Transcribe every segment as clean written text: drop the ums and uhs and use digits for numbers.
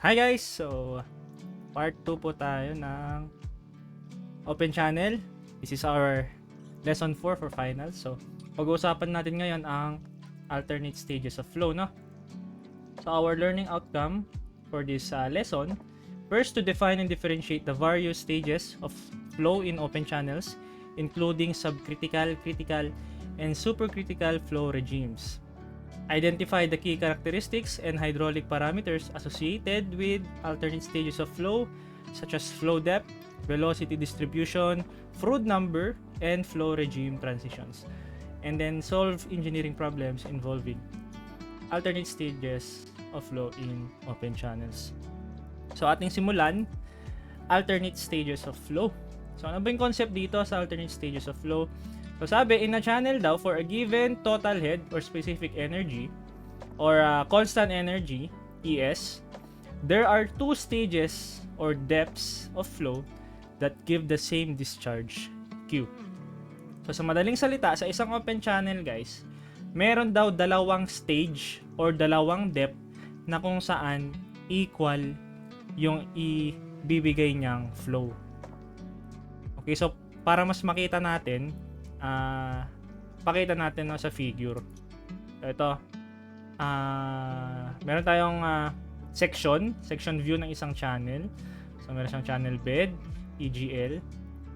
Hi guys! So, part 2 po tayo ng Open Channel. This is our lesson 4 for finals. So, pag-uusapan natin ngayon ang alternate stages of flow, no? So, our learning outcome for this lesson, first to define and differentiate the various stages of flow in open channels, including subcritical, critical, and supercritical flow regimes. Identify the key characteristics and hydraulic parameters associated with alternate stages of flow, such as flow depth, velocity distribution, Froude number, and flow regime transitions. And then solve engineering problems involving alternate stages of flow in open channels. So ating simulan, alternate stages of flow. So ano ba yung concept dito sa alternate stages of flow? So sabi, in a channel daw, for a given total head or specific energy or constant energy, ES, there are two stages or depths of flow that give the same discharge, Q. So sa madaling salita, sa isang open channel guys, meron daw dalawang stage or dalawang depth na kung saan equal yung ibibigay niyang flow. Okay, so para mas makita natin, pakita natin sa figure. Ito, meron tayong section view ng isang channel. So meron siyang channel bed, EGL.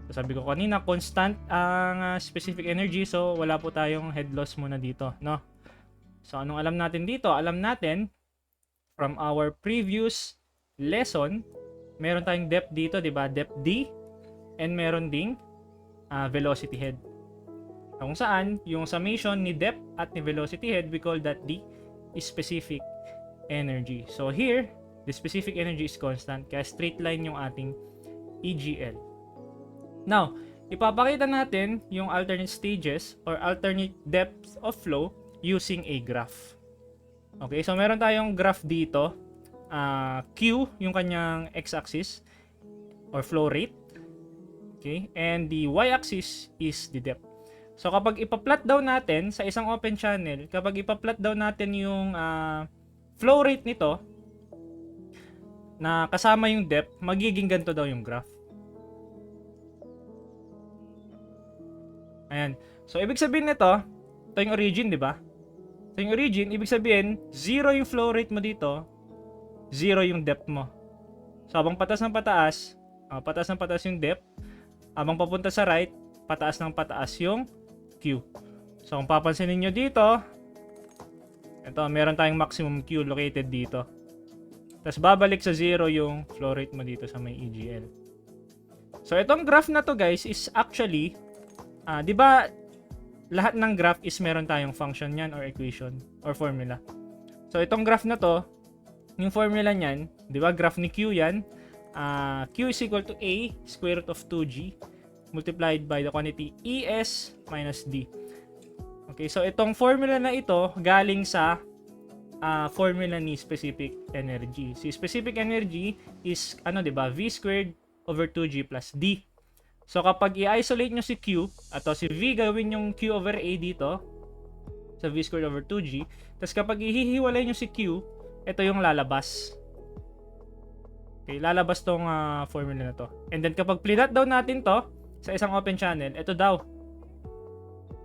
So sabi ko kanina, constant ang specific energy, so wala po tayong head loss muna dito, no? So anong alam natin dito? Alam natin from our previous lesson, meron tayong depth dito, 'di ba? Depth D, and meron ding velocity head. Kung saan, yung summation ni depth at ni velocity head, we call that D is specific energy. So here, the specific energy is constant, kaya straight line yung ating EGL. Now, ipapakita natin yung alternate stages or alternate depths of flow using a graph. Okay, so meron tayong graph dito. Q, yung kanyang x-axis or flow rate. Okay, and the y-axis is the depth. So kapag ipa-plot daw natin sa isang open channel, kapag ipa-plot daw natin yung flow rate nito na kasama yung depth, magiging ganito daw yung graph. Ayan. So ibig sabihin nito, ito yung origin, di ba? So yung origin, ibig sabihin, 0 yung flow rate mo dito, 0 yung depth mo. So habang patas ng pataas, yung depth, habang papunta sa right, pataas ng pataas yung Q. So kung papansin niyo dito, ito, meron tayong maximum Q located dito. Tapos babalik sa 0 yung flow rate mo dito sa may EGL. So itong graph na to guys is actually, di ba lahat ng graph is meron tayong function yan or equation or formula. So itong graph na to, yung formula niyan, di ba graph ni Q yan, Q is equal to A square root of 2G multiplied by the quantity ES minus D. Okay, so itong formula na ito galing sa formula ni specific energy. Si specific energy is di ba? V squared over 2G plus D. So kapag i-isolate nyo si Q, ato si V gawin yung Q over A dito sa V squared over 2G. Tapos kapag ihihiwalay nyo si Q, ito yung lalabas. Okay, lalabas tong formula na to. And then kapag plot daw natin to sa isang open channel, ito daw.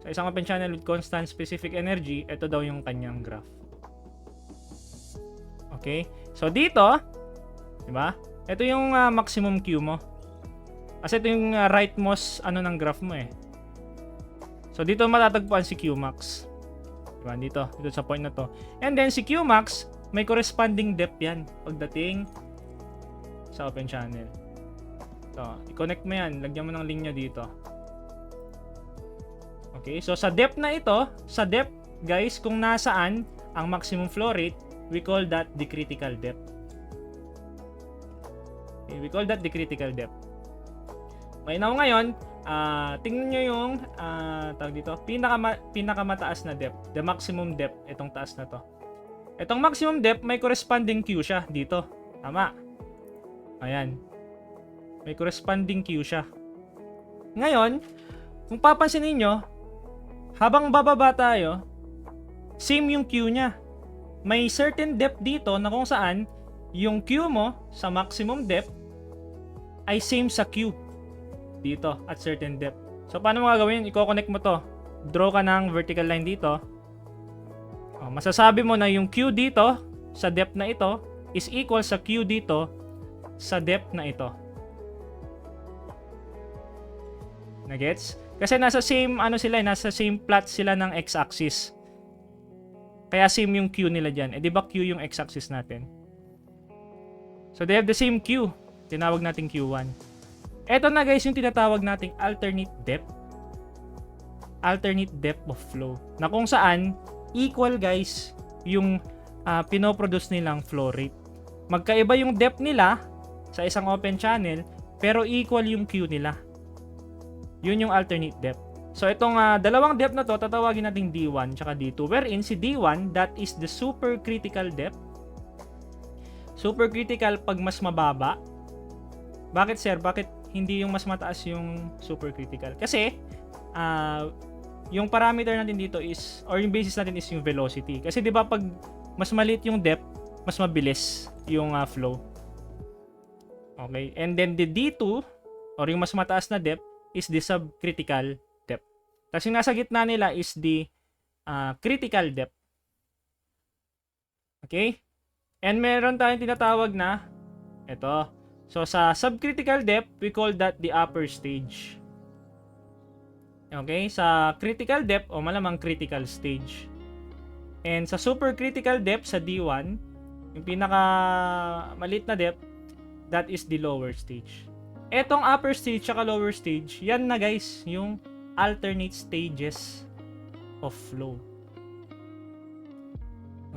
Sa isang open channel with constant specific energy, ito daw yung kanyang graph. Okay? So dito, di ba? Ito yung maximum Q mo. Kasi ito yung rightmost ng graph mo eh. So dito matatagpuan si Qmax. Di ba? Dito sa point na to. And then si Qmax, may corresponding depth yan pagdating sa open channel. So, i-connect mo yan. Lagyan mo ng linya dito. Okay, so sa depth na ito, guys, kung nasaan ang maximum flow rate, we call that the critical depth. Okay, we call that the critical depth. Okay, now ngayon, tingnan nyo yung tawag dito, pinakamataas na depth, the maximum depth, itong taas na to. Itong maximum depth, may corresponding Q siya dito. Tama. Ayan. May corresponding Q siya. Ngayon, kung papansin niyo, habang bababa tayo, same yung Q niya. May certain depth dito na kung saan yung Q mo sa maximum depth ay same sa Q dito at certain depth. So, paano mo gagawin? I-connect mo to. Draw ka ng vertical line dito. Masasabi mo na yung Q dito sa depth na ito is equal sa Q dito sa depth na ito. Nagets? Kasi nasa same nasa same plot sila ng x-axis. Kaya same yung Q nila diyan. Di ba Q yung x-axis natin? So they have the same Q. Tinawag nating Q1. Ito na guys yung tinatawag nating alternate depth. Alternate depth of flow. Na kung saan equal guys yung pinoproduce nilang flow rate. Magkaiba yung depth nila sa isang open channel pero equal yung Q nila. Yun yung alternate depth. So itong dalawang depth na to tatawagin nating D1 tsaka D2, wherein si D1 that is the supercritical depth. Supercritical pag mas mababa. Bakit sir? Bakit hindi yung mas mataas yung supercritical? Kasi yung parameter natin dito is, or yung basis natin is yung velocity. Kasi 'di ba pag mas maliit yung depth, mas mabilis yung flow. Okay? And then the D2 or yung mas mataas na depth is the subcritical depth. Tapos yung nasa gitna nila is the critical depth. Okay? And meron tayong tinatawag na ito. So sa subcritical depth, we call that the upper stage. Okay? Sa critical depth o malamang critical stage. And sa supercritical depth sa D1, yung pinaka maliit na depth, that is the lower stage. Etong upper stage at lower stage, yan na guys, yung alternate stages of flow.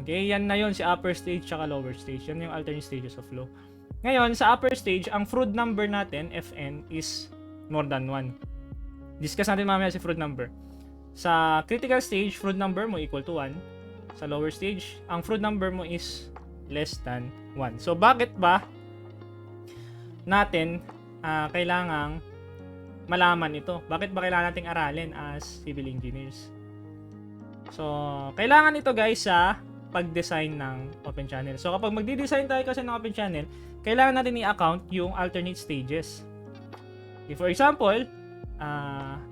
Okay, yan na yun si upper stage at lower stage. Yan yung alternate stages of flow. Ngayon, sa upper stage, ang Froude number natin, Fn, is more than 1. Discuss natin mamaya si Froude number. Sa critical stage, Froude number mo equal to 1. Sa lower stage, ang Froude number mo is less than 1. So, bakit ba natin kailangang malaman ito? Bakit ba kailangan nating aralin as civil engineers? So, kailangan ito guys sa pag-design ng open channel. So, kapag magdi-design tayo kasi ng open channel, kailangan natin i-account yung alternate stages. Okay, for example,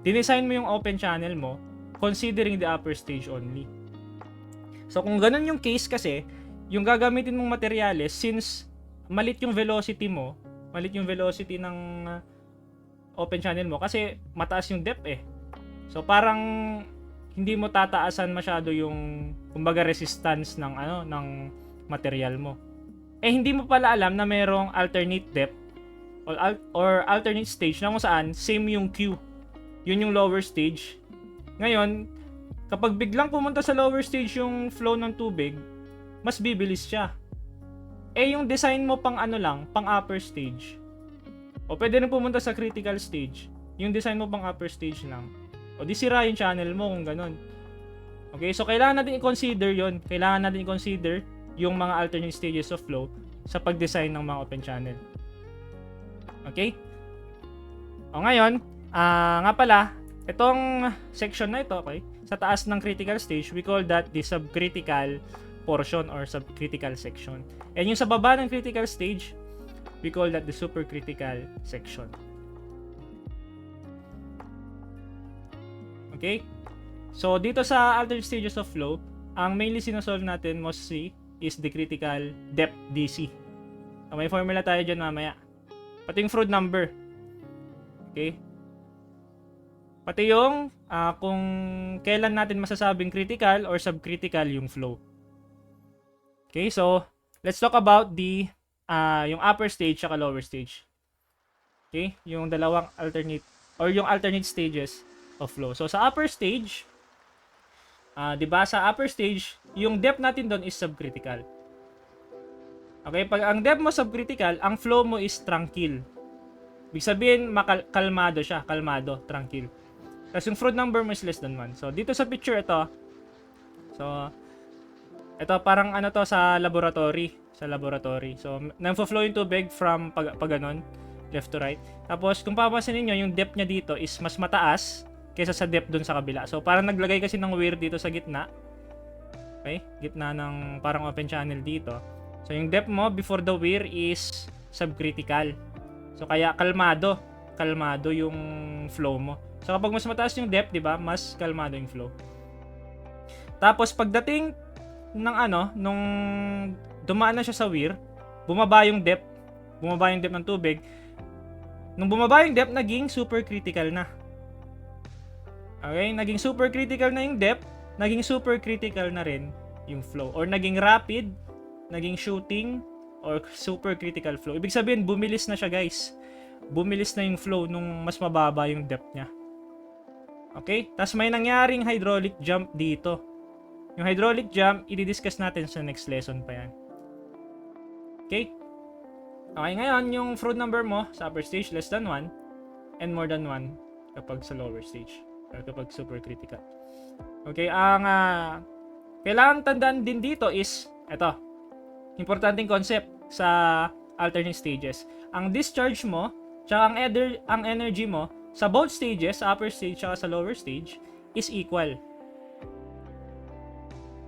dinesign mo yung open channel mo considering the upper stage only. So, kung ganun yung case kasi, yung gagamitin mong materyales, since malit yung velocity mo, malit yung velocity ng open channel mo kasi mataas yung depth eh. So parang hindi mo tataasan masyado yung kumbaga resistance ng ng material mo. Eh hindi mo pala alam na mayroong alternate depth or alternate stage na kung saan same yung Q. Yun yung lower stage. Ngayon, kapag biglang pumunta sa lower stage yung flow ng tubig, mas bibilis siya. Eh yung design mo pang pang upper stage. O pwede rin pumunta sa critical stage. Yung design mo pang upper stage lang. O di sira yung channel mo kung ganun. Okay, so kailangan natin i-consider yon. Kailangan natin i-consider yung mga alternate stages of flow sa pag-design ng mga open channel. Okay? O ngayon, nga pala, itong section na ito, okay, sa taas ng critical stage, we call that the subcritical portion or subcritical section. And yung sa baba ng critical stage, we call that the supercritical section. Okay? So, dito sa alternate stages of flow, ang mainly sinosolve natin mostly is the critical depth DC. So, may formula tayo dyan mamaya. Pati yung Froude number. Okay? Pati yung kung kailan natin masasabing critical or subcritical yung flow. Okay, so let's talk about the yung upper stage at lower stage. Okay, yung dalawang alternate or yung alternate stages of flow. So sa upper stage, 'di ba sa upper stage, yung depth natin doon is subcritical. Okay, pag ang depth mo subcritical, ang flow mo is tranquil. Ibig sabihin, kalmado siya, kalmado, tranquil. Tapos yung Froude number mo is less than 1. So dito sa picture ito, so ito parang to sa laboratory, So nagfo-flow yung tubig from pag ganon, left to right. Tapos kung papansin niyo, yung depth niya dito is mas mataas kaysa sa depth dun sa kabila. So parang naglagay kasi ng weir dito sa gitna. Okay? Gitna ng parang open channel dito. So yung depth mo before the wear is subcritical. So kaya kalmado yung flow mo. So kapag mas mataas yung depth, 'di ba? Mas kalmado yung flow. Tapos pagdating ng nung dumaan na siya sa weir, bumaba yung depth ng tubig. Nung bumaba yung depth, naging super critical na. Okay, naging super critical na yung depth, naging super critical na rin yung flow, or naging rapid, naging shooting, or super critical flow. Ibig sabihin, bumilis na siya, guys. Bumilis na yung flow nung mas mababa yung depth niya. Okay? Tapos may nangyaring hydraulic jump dito. Yung hydraulic jump, i-discuss natin sa next lesson pa yan. Okay? Okay, ngayon, yung Froude number mo sa upper stage, less than 1, and more than 1 kapag sa lower stage, or kapag super critical. Okay, ang kailangan tandaan din dito is, eto, importanteng concept sa alternate stages. Ang discharge mo, tsaka ang energy mo, sa both stages, sa upper stage tsaka sa lower stage, is equal.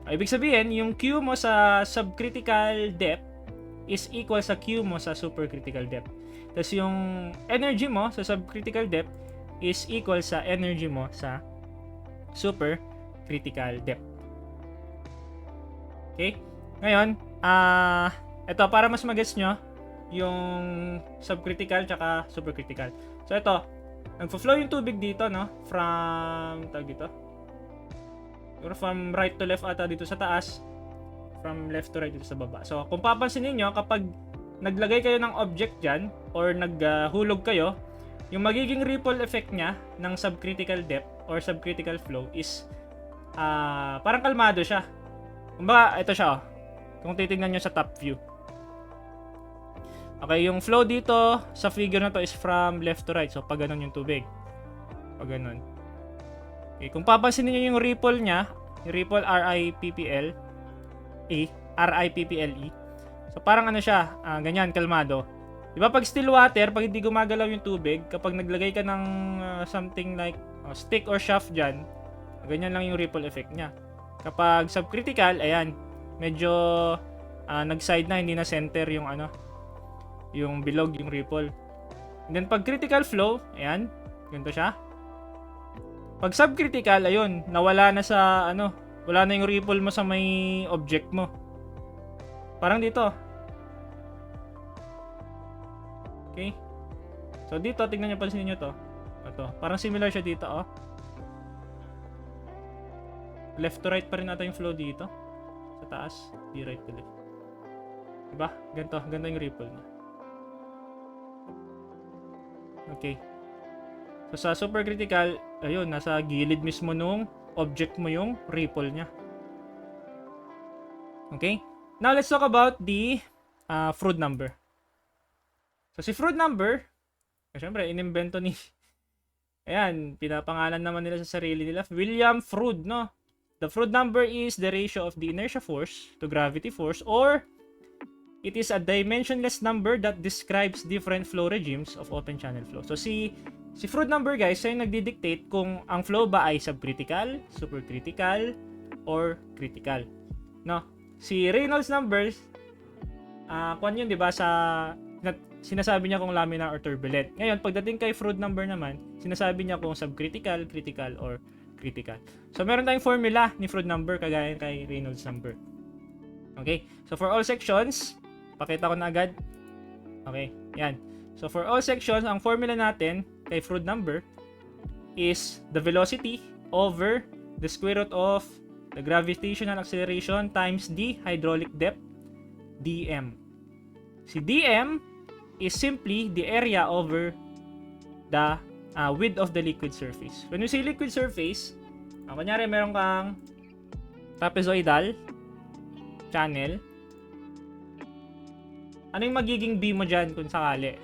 Ibig sabihin, yung Q mo sa subcritical depth is equal sa Q mo sa supercritical depth. Tapos yung energy mo sa subcritical depth is equal sa energy mo sa supercritical depth. Okay? Ngayon, ito para mas magets nyo yung subcritical tsaka supercritical. So ito, nagfo-flow yung tubig dito, no? From right to left ata dito sa taas, from left to right dito sa baba. So kung papansin niyo, kapag naglagay kayo ng object dyan or naghulog kayo, yung magiging ripple effect niya ng subcritical depth or subcritical flow is parang kalmado siya. Kumbaga, ito siya, kung titingnan nyo sa top view. Okay, yung flow dito sa figure na to is from left to right. So pag ganun yung tubig, pag ganun. Okay, kung papansin niyo yung ripple niya, yung ripple RIPPLE. So parang siya, ganyan, kalmado. 'Di ba pag still water, pag hindi gumagalaw yung tubig, kapag naglagay ka ng something like stick or shaft diyan, ganyan lang yung ripple effect niya. Kapag subcritical, ayan, medyo nag-side na, hindi na center yung yung bilog, yung ripple. And then pag critical flow, ayan, ganito siya. Pag subcritical, ayun, nawala na sa wala na yung ripple mo sa may object mo. Parang dito. Okay? So dito, tingnan niyo, pansin niyo to. Ito, parang similar siya dito, oh. Left to right pa rin ata yung flow dito. Sa taas, di right to left. Diba? Ganito yung ripple niya. Okay. So sa supercritical, ayun, nasa gilid mismo nung object mo yung ripple niya. Okay? Now let's talk about the Froude number. So si Froude number, syempre inimbento ni ayan, pinapangalan naman nila sa sarili nila, William Froude, no? The Froude number is the ratio of the inertia force to gravity force, or it is a dimensionless number that describes different flow regimes of open channel flow. So si Froude number, guys, ay nagdi-dictate kung ang flow ba ay subcritical, supercritical, or critical. No? Si Reynolds numbers, kung yun, 'di ba, sinasabi niya kung laminar or turbulent. Ngayon, pagdating kay Froude number naman, sinasabi niya kung subcritical, critical, or critical. So meron tayong formula ni Froude number kagaya kay Reynolds number. Okay? So for all sections, pakita ko na agad. Okay, yan. So for all sections, ang formula natin kay Froude number is the velocity over the square root of the gravitational acceleration times the hydraulic depth, dm. Si dm is simply the area over the width of the liquid surface. When we say liquid surface, kunyari meron kang trapezoidal channel, ano yung magiging B mo dyan kung sakali?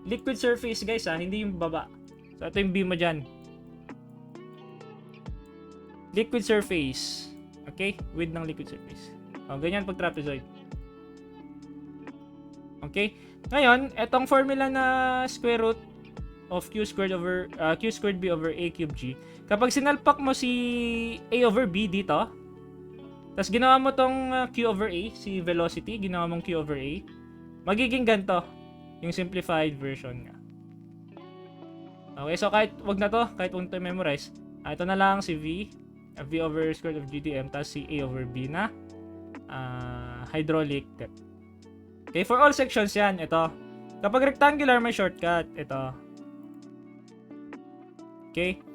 Liquid surface, guys, hindi yung baba. So ito yung B mo dyan. Liquid surface. Okay? Width ng liquid surface. Ganyan pag trapezoid. Okay? Ngayon, etong formula na square root of q squared b over a cubed g. Kapag sinalpak mo si a over b dito, Tapos ginawa mo tong Q over A, si velocity, ginawa mong Q over A. Magiging ganito, yung simplified version nga. Okay, so kahit wag na to, kahit wag to memorize. Ito na lang si V, V over square root of GTM, tapos si A over B na hydraulic depth. Okay, for all sections yan, ito. Kapag rectangular, may shortcut. Ito. Okay.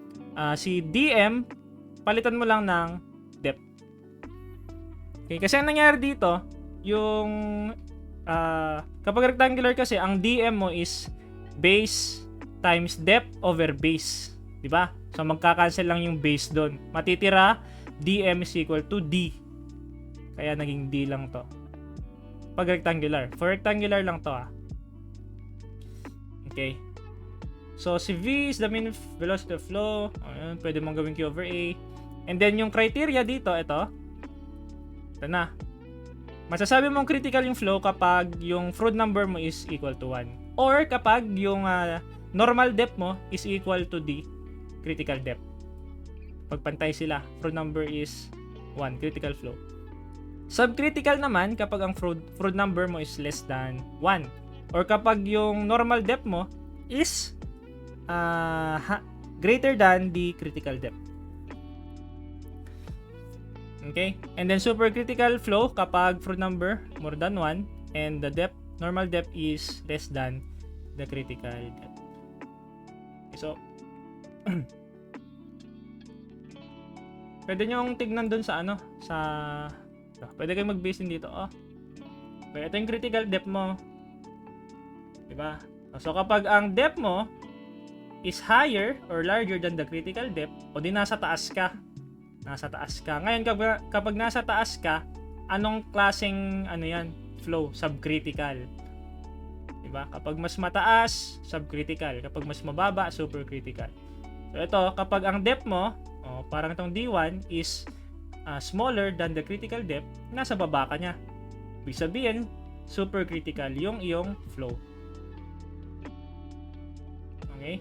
Si DM, palitan mo lang ng depth. Okay, kasi ang nangyari dito, yung kapag rectangular kasi, ang DM mo is base times depth over base. Diba? So, magkakancel lang yung base doon. Matitira, DM is equal to D. Kaya naging D lang to. Pag rectangular. For rectangular lang to Okay. So, si V is the mean velocity of flow. Ayan, pwede mong gawin Q over A. And then, yung criteria dito, ito na. Masasabi mong critical yung flow kapag yung Froude number mo is equal to 1. Or kapag yung normal depth mo is equal to the critical depth. Pagpantay sila, Froude number is 1, critical flow. Subcritical naman kapag ang Froude number mo is less than 1. Or kapag yung normal depth mo is greater than the critical depth. Okay? And then supercritical flow kapag Froude number more than 1 and the depth, normal depth is less than the critical depth. Okay, so pwede nyo tignan dun sa pwede kayo mag-base din dito. Pero ito yung critical depth mo. Diba? So kapag ang depth mo is higher or larger than the critical depth, o di nasa taas ka. Ngayon kapag nasa taas ka, anong klaseng flow? Subcritical. Diba? Kapag mas mataas, subcritical. Kapag mas mababa, supercritical. So ito, kapag ang depth mo, parang itong D1 is smaller than the critical depth, nasa baba ka niya. Ibig sabihin, supercritical yung iyong flow. Okay?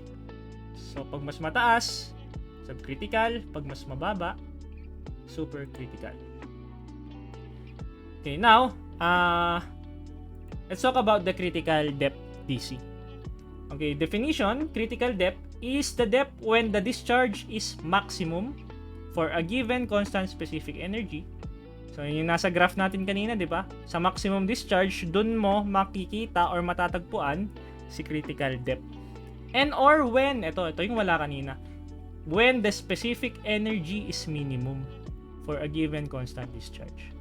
So, pag mas mataas, subcritical. Pag mas mababa, supercritical. Okay, now, let's talk about the critical depth DC. Okay, definition, critical depth is the depth when the discharge is maximum for a given constant specific energy. So, yung nasa graph natin kanina, di ba? Sa maximum discharge, dun mo makikita or matatagpuan si critical depth. And or when, ito yung wala kanina, when the specific energy is minimum for a given constant discharge.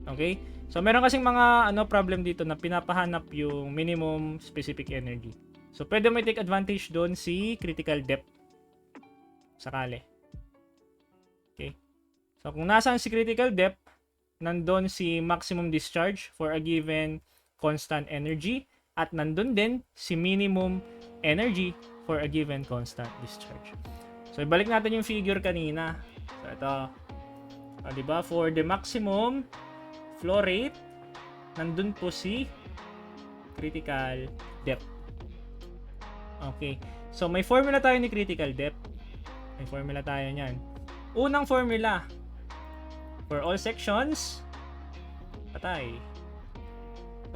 Okay? So, meron kasing mga problem dito na pinapahanap yung minimum specific energy. So, pwede mo i-take advantage doon si critical depth. Sakali. Okay? So, kung nasaan si critical depth, nandun si maximum discharge for a given constant energy at nandun din si minimum energy for a given constant discharge. So, ibalik natin yung figure kanina. So, ito. Diba? For the maximum flow rate, nandun po si critical depth. Okay. So, may formula tayo ni critical depth. May formula tayo niyan. Unang formula. For all sections, patay.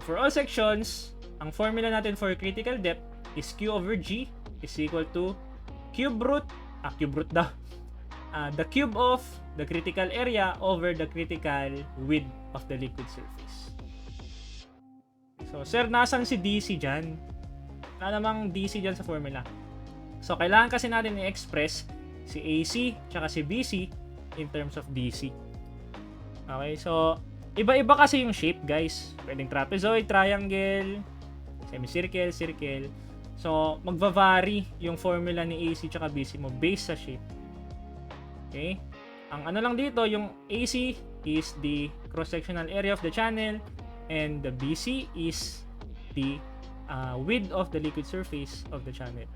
For all sections, ang formula natin for critical depth is Q over G is equal to cube root daw. The cube of the critical area over the critical width of the liquid surface. So, sir, nasan si DC dyan? Wala namang DC dyan sa formula. So, kailangan kasi natin i-express si AC tsaka si BC in terms of DC. Okay, so, iba-iba kasi yung shape, guys. Pwedeng trapezoid, triangle, semicircle, circle. So, magva-vary yung formula ni AC tsaka BC mo based sa shape. Okay? Ang lang dito, yung AC is the cross-sectional area of the channel and the BC is the width of the liquid surface of the channel.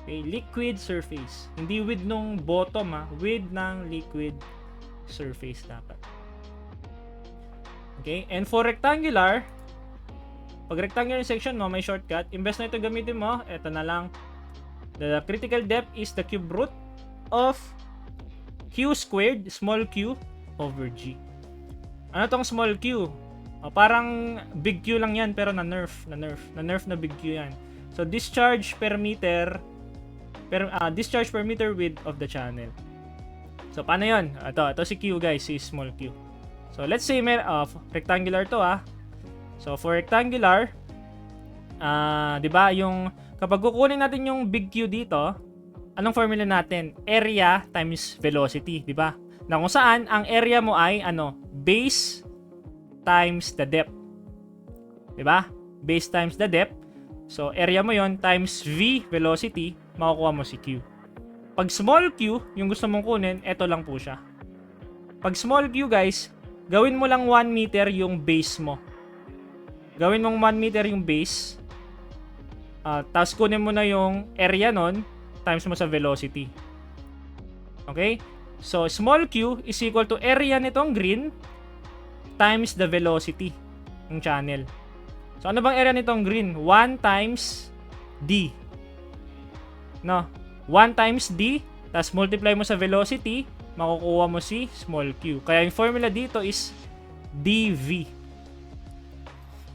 Okay? Liquid surface. Hindi width nung bottom, width ng liquid surface dapat. Okay? And for rectangular, pag rectangular section mo, may shortcut. Imbes na ito gamitin mo, ito na lang. The critical depth is the cube root of Q squared, small q, over G. Ano tong small q? Parang big Q lang yan pero na-nerf na big Q yan. So discharge per meter width of the channel. So paano yon? Ito si Q guys, si small q. So let's say rectangular to So for rectangular, 'di ba, yung kapag kukunin natin yung big Q dito, anong formula natin? Area times velocity, 'di ba? Na kung saan ang area mo ay base times the depth. 'Di ba? Base times the depth. So area mo 'yon times v velocity, makukuha mo si Q. Pag small q, yung gusto mong kunin, eto lang po siya. Pag small q guys, gawin mo lang 1 meter yung base mo. Gawin mong 1 meter yung base. Tapos kunin mo na yung area nun, times mo sa velocity. Okay? So, small q is equal to area nitong green times the velocity ng channel. So, ano bang area nitong green? 1 times d. 1 times d, tapos multiply mo sa velocity, makukuha mo si small q. Kaya yung formula dito is dv.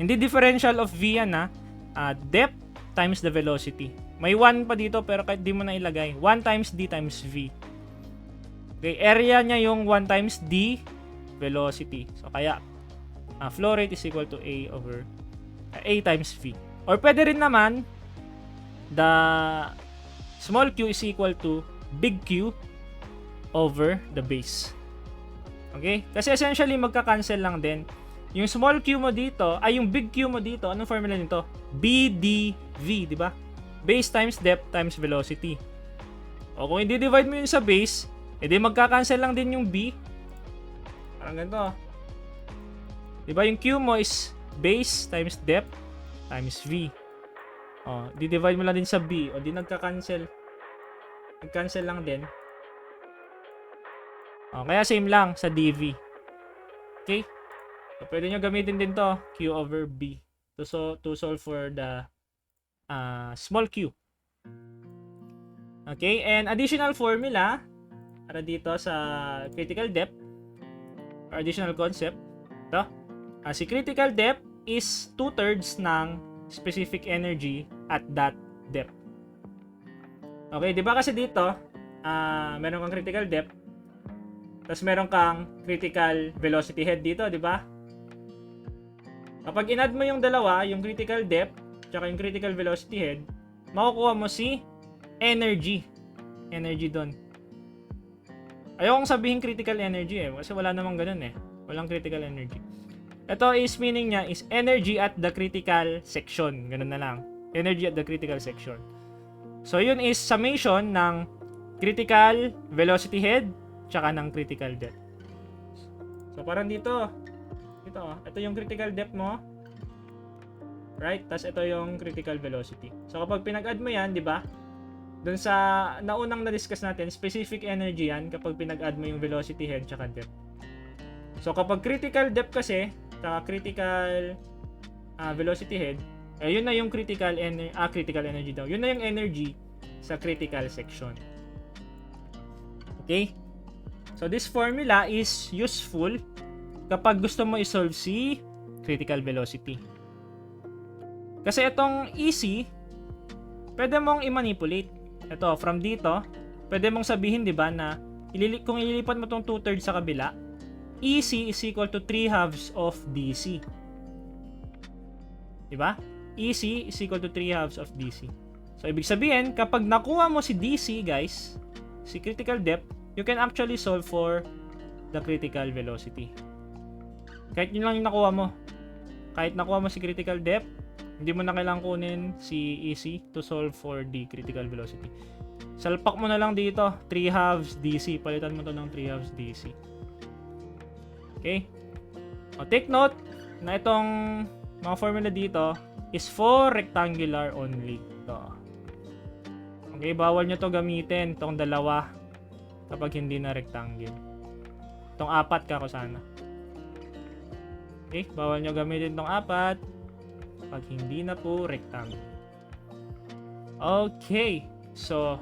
Hindi differential of v yan depth times the velocity. May 1 pa dito pero kahit di mo na ilagay. 1 times d times v. Okay, area niya yung 1 times d velocity. So kaya flow rate is equal to a times v. Or pwede rin naman the small q is equal to big Q over the base. Okay? Kasi essentially magka-cancel lang din. Yung small q mo dito, ay yung big Q mo dito, anong formula nito? BDV, di ba? Base times depth times velocity. O kung i-divide mo yun sa base, edi magka-cancel lang din yung B. Parang ganito. Di ba yung Q mo is base times depth times V. Di-divide mo lang din sa B. O di nagka-cancel. Nag-cancel lang din. Kaya same lang sa dV. Okay? So, pwede nyo gamitin din to, Q over B, to solve for the small q. Okay? And additional formula para dito sa critical depth or additional concept. Ito. Si critical depth is 2/3 ng specific energy at that depth. Okay, di ba kasi dito, meron kang critical depth, tapos meron kang critical velocity head dito, di ba? Kapag in-add mo yung dalawa, yung critical depth, tsaka yung critical velocity head, makukuha mo si energy. Energy doon. Ayokong sabihin critical energy kasi wala namang ganun Walang critical energy. Ito is meaning niya is energy at the critical section. Ganun na lang. Energy at the critical section. So, yun is summation ng critical velocity head tsaka ng critical depth. So, parang dito. Ito yung critical depth mo. Right? Tapos ito yung critical velocity. So, kapag pinag-add mo yan, di ba? Doon sa naunang na-discuss natin, specific energy yan kapag pinag-add mo yung velocity head tsaka depth. So, kapag critical depth kasi, tsaka critical velocity head, yun na yung critical energy daw. Yun na yung energy sa critical section. Okay? So, this formula is useful kapag gusto mo i-solve si critical velocity. Kasi itong EC, pwede mong i-manipulate. Ito, from dito, pwede mong sabihin, di ba, na kung ililipat mo itong 2/3 sa kabila, EC is equal to 3/2 of DC. Di ba? EC is equal to 3/2 of DC. So, ibig sabihin, kapag nakuha mo si DC, guys, si critical depth, you can actually solve for the critical velocity. Kahit yun lang yung nakuha mo. Kahit nakuha mo si critical depth, hindi mo na kailangan kunin si EC to solve for the critical velocity. Salpak mo na lang dito, 3/2 DC. Palitan mo to ng 3/2 DC. Okay? Take note na itong mga formula dito is for rectangular only. Ito. Okay, bawal nyo to gamitin, itong dalawa, kapag hindi na rectangle. Itong 4 kako sana. Okay, bawal nyo gamitin itong 4 pag hindi na po rectangle. Okay, so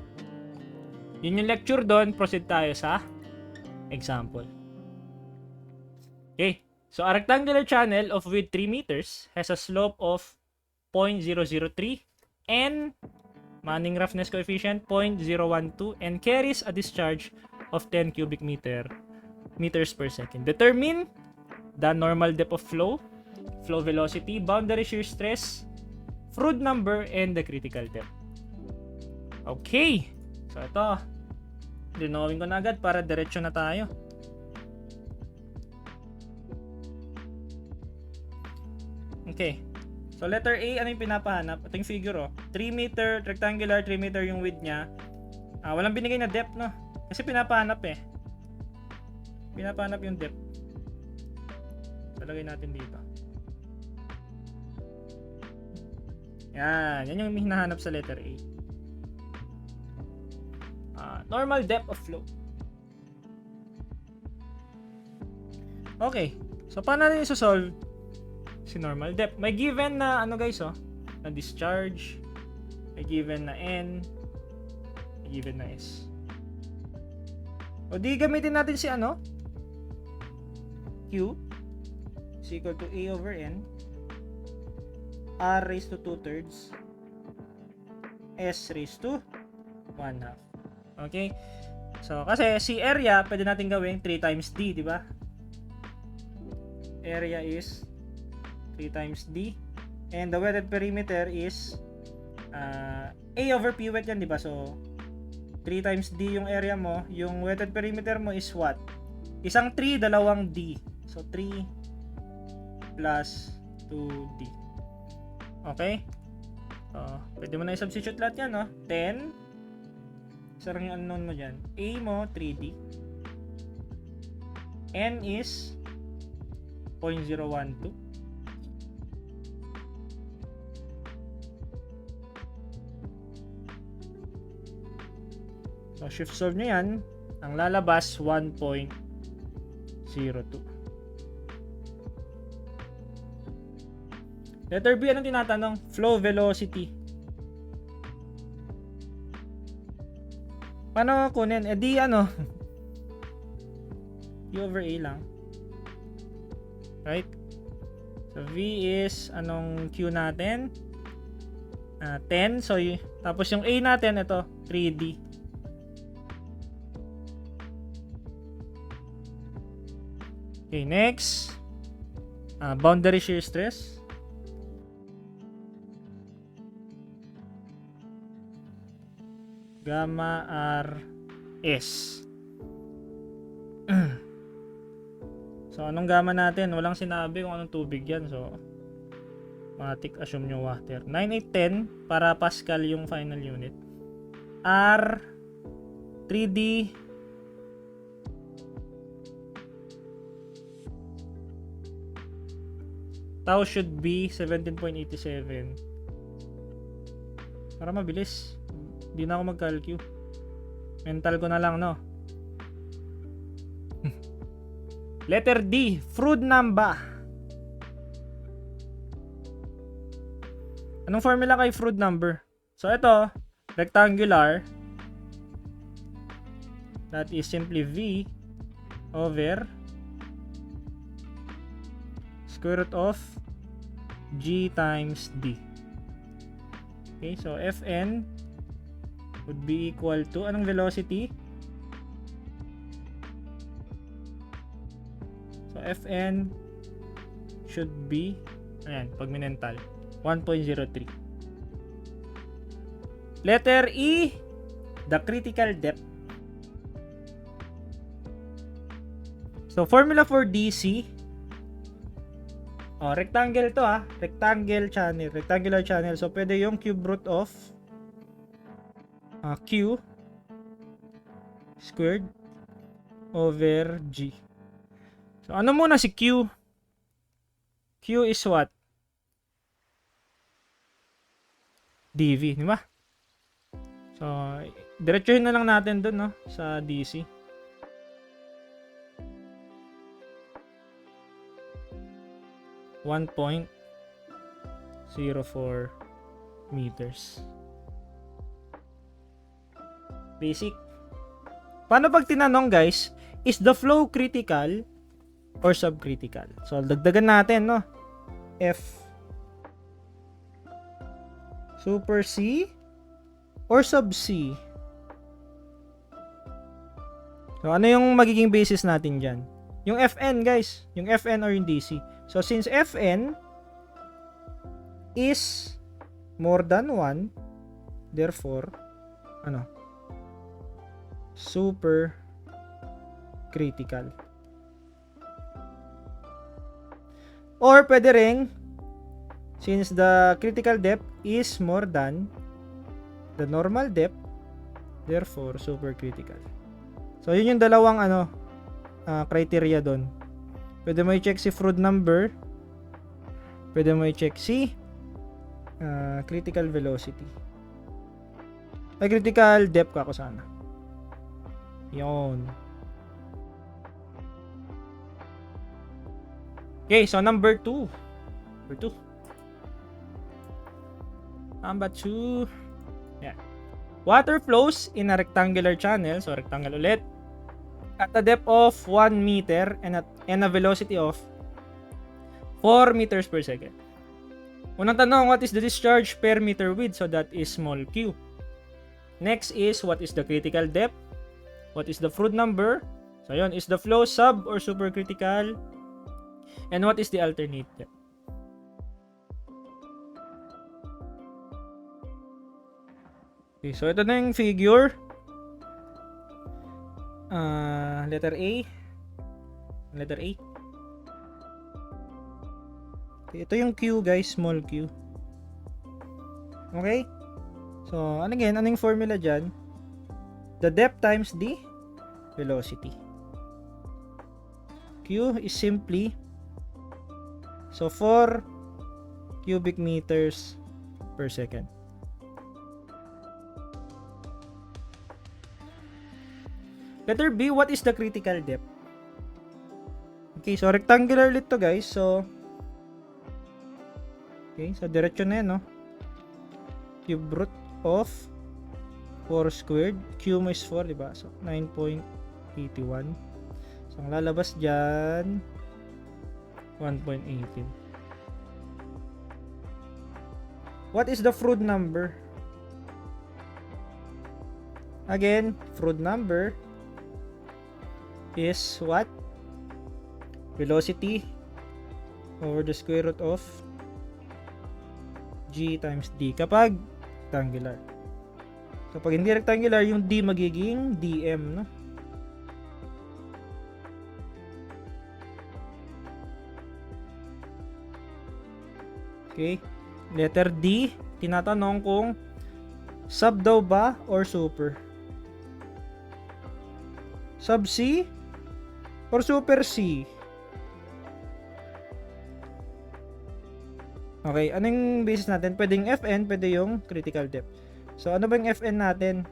yun yung lecture doon. Proceed tayo sa example. Okay. So, a rectangular channel of width 3 meters has a slope of 0.003 and Manning roughness coefficient 0.012 and carries a discharge of 10 cubic meters per second. Determine the normal depth of flow, flow velocity, boundary shear stress, Froude number, and the critical depth. Okay. So, ito. Dinawin ko na agad para diretso na tayo. Okay. So, letter A, ano yung pinapahanap? Ito yung figure, 3 meter, rectangular, 3 meter yung width niya. Walang binigay na depth, no? Kasi pinapahanap eh. Pinapahanap yung depth. Talagay natin dito. Yan. Yan yung hinahanap sa letter A. Normal depth of flow. Okay. So, paano natin isosolve si normal depth? May given na ano guys, na discharge, may given na N, may given na S. O di gamitin natin si Q is equal to A over N, R raised to 2/3, S raised to 1/2. Okay? So, kasi si area, pwede natin gawin 3 times D, di ba? Area is 3 times D. And the wetted perimeter is A over P wet yan, di ba? So, 3 times D yung area mo. Yung wetted perimeter mo is what? Isang 3, dalawang D. So, 3 plus 2D. Okay? So, pwede mo na i-substitute lahat yan, 10. Isa lang yung unknown mo dyan. A mo, 3D. N is 0.012. So, shift solve nyo yan. Ang lalabas, 1.02. Letter B, anong tinatanong? Flow velocity. Paano kunin? Di U over A lang. Right? So, V is, anong Q natin? 10. So, tapos yung A natin, ito, 3D. Okay, next. Boundary shear stress. Gamma R S. So, anong gamma natin? Walang sinabi kung anong tubig yan. So, matik assume nyo water. 9810 para Pascal yung final unit. R 3D tau should be 17.87. Para mabilis. Hindi na ako mag-calcu. Mental ko na lang, no? Letter D, Froude number. Anong formula kay Froude number? So, ito, rectangular. That is simply V over square root of G times D. Okay, so Fn would be equal to, anong velocity? So, Fn should be, ayan, pag minental, 1.03. Letter E, the critical depth. So, formula for DC, rectangle to rectangular channel. So, pwede yung cube root of Q squared over G. So, ano muna si Q? Q is what? dV, di ba? So, diretsuhin na lang natin dun, no? Sa DC. .04 meters. Basic. Paano pag tinanong guys, is the flow critical? or subcritical. So, dagdagan natin, no? F super C or sub C. So, ano yung magiging basis natin dyan? Yung Fn, guys. Yung Fn or yung DC. So, since Fn is more than 1, therefore, ano? Super critical. Or pwede ring, since the critical depth is more than the normal depth, therefore super critical. So yun yung dalawang criteria doon. Pwede mo i-check si Froude number, pwede mo i-check si critical velocity. Ay, critical depth ako sana. Yun. Okay, so number 2. Number 2. Yeah. Water flows in a rectangular channel, so rectangle ulit, at a depth of 1 meter and a velocity of 4 meters per second. Unang tanong, what is the discharge per meter width? So that is small q. Next is, what is the critical depth? What is the Froude number? So yun, is the flow sub or supercritical? And what is the alternate depth? Okay, so ito na yung figure. Letter A. Okay, ito yung Q, guys, small q. Okay? So, ano yung formula dyan? The depth times the velocity. Q is simply 4 cubic meters per second. Letter B, what is the critical depth? Okay, so rectangular ulit to, guys. So, okay, so diretso na yan, no? Cube root of 4 squared. Q mo is 4, diba? So, 9.81. So, ang lalabas dyan, 1.18. What is the Froude number? Again, Froude number is what? Velocity over the square root of g times d kapag rectangular. Kapag hindi rectangular, yung d magiging dm, no? Okay. Letter D, tinatanong kung sub daw ba or super? Sub C or super C? Okay, anong basis natin? Pwedeng Fn, pwede yung critical depth. So, ano ba yung Fn natin?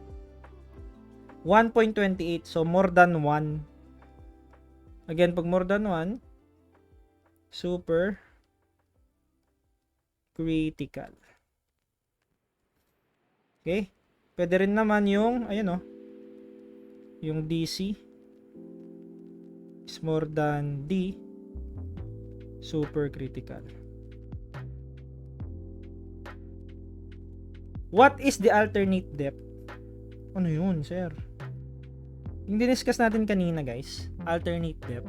1.28. So, more than 1. Again, pag more than 1, super critical. Okay? Pwede rin naman yung, ayun, yung DC is more than D, super critical. What is the alternate depth? Ano yun, sir? Yung diniscuss natin kanina, guys, alternate depth.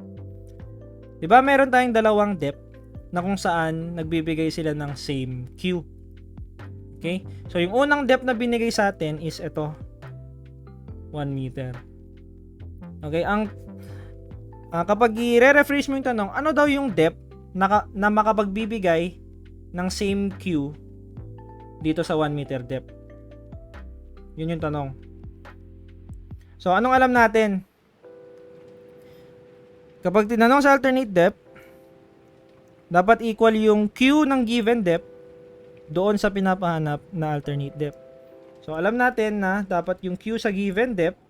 Diba meron tayong dalawang depth na kung saan nagbibigay sila ng same Q. Okay? So, yung unang depth na binigay sa atin is ito, 1 meter. Okay? Kapag i-rephrase mo yung tanong, ano daw yung depth na makapagbibigay ng same Q dito sa 1 meter depth? Yun yung tanong. So, anong alam natin? Kapag tinanong sa alternate depth, dapat equal yung Q ng given depth doon sa pinapahanap na alternate depth. So, alam natin na dapat yung Q sa given depth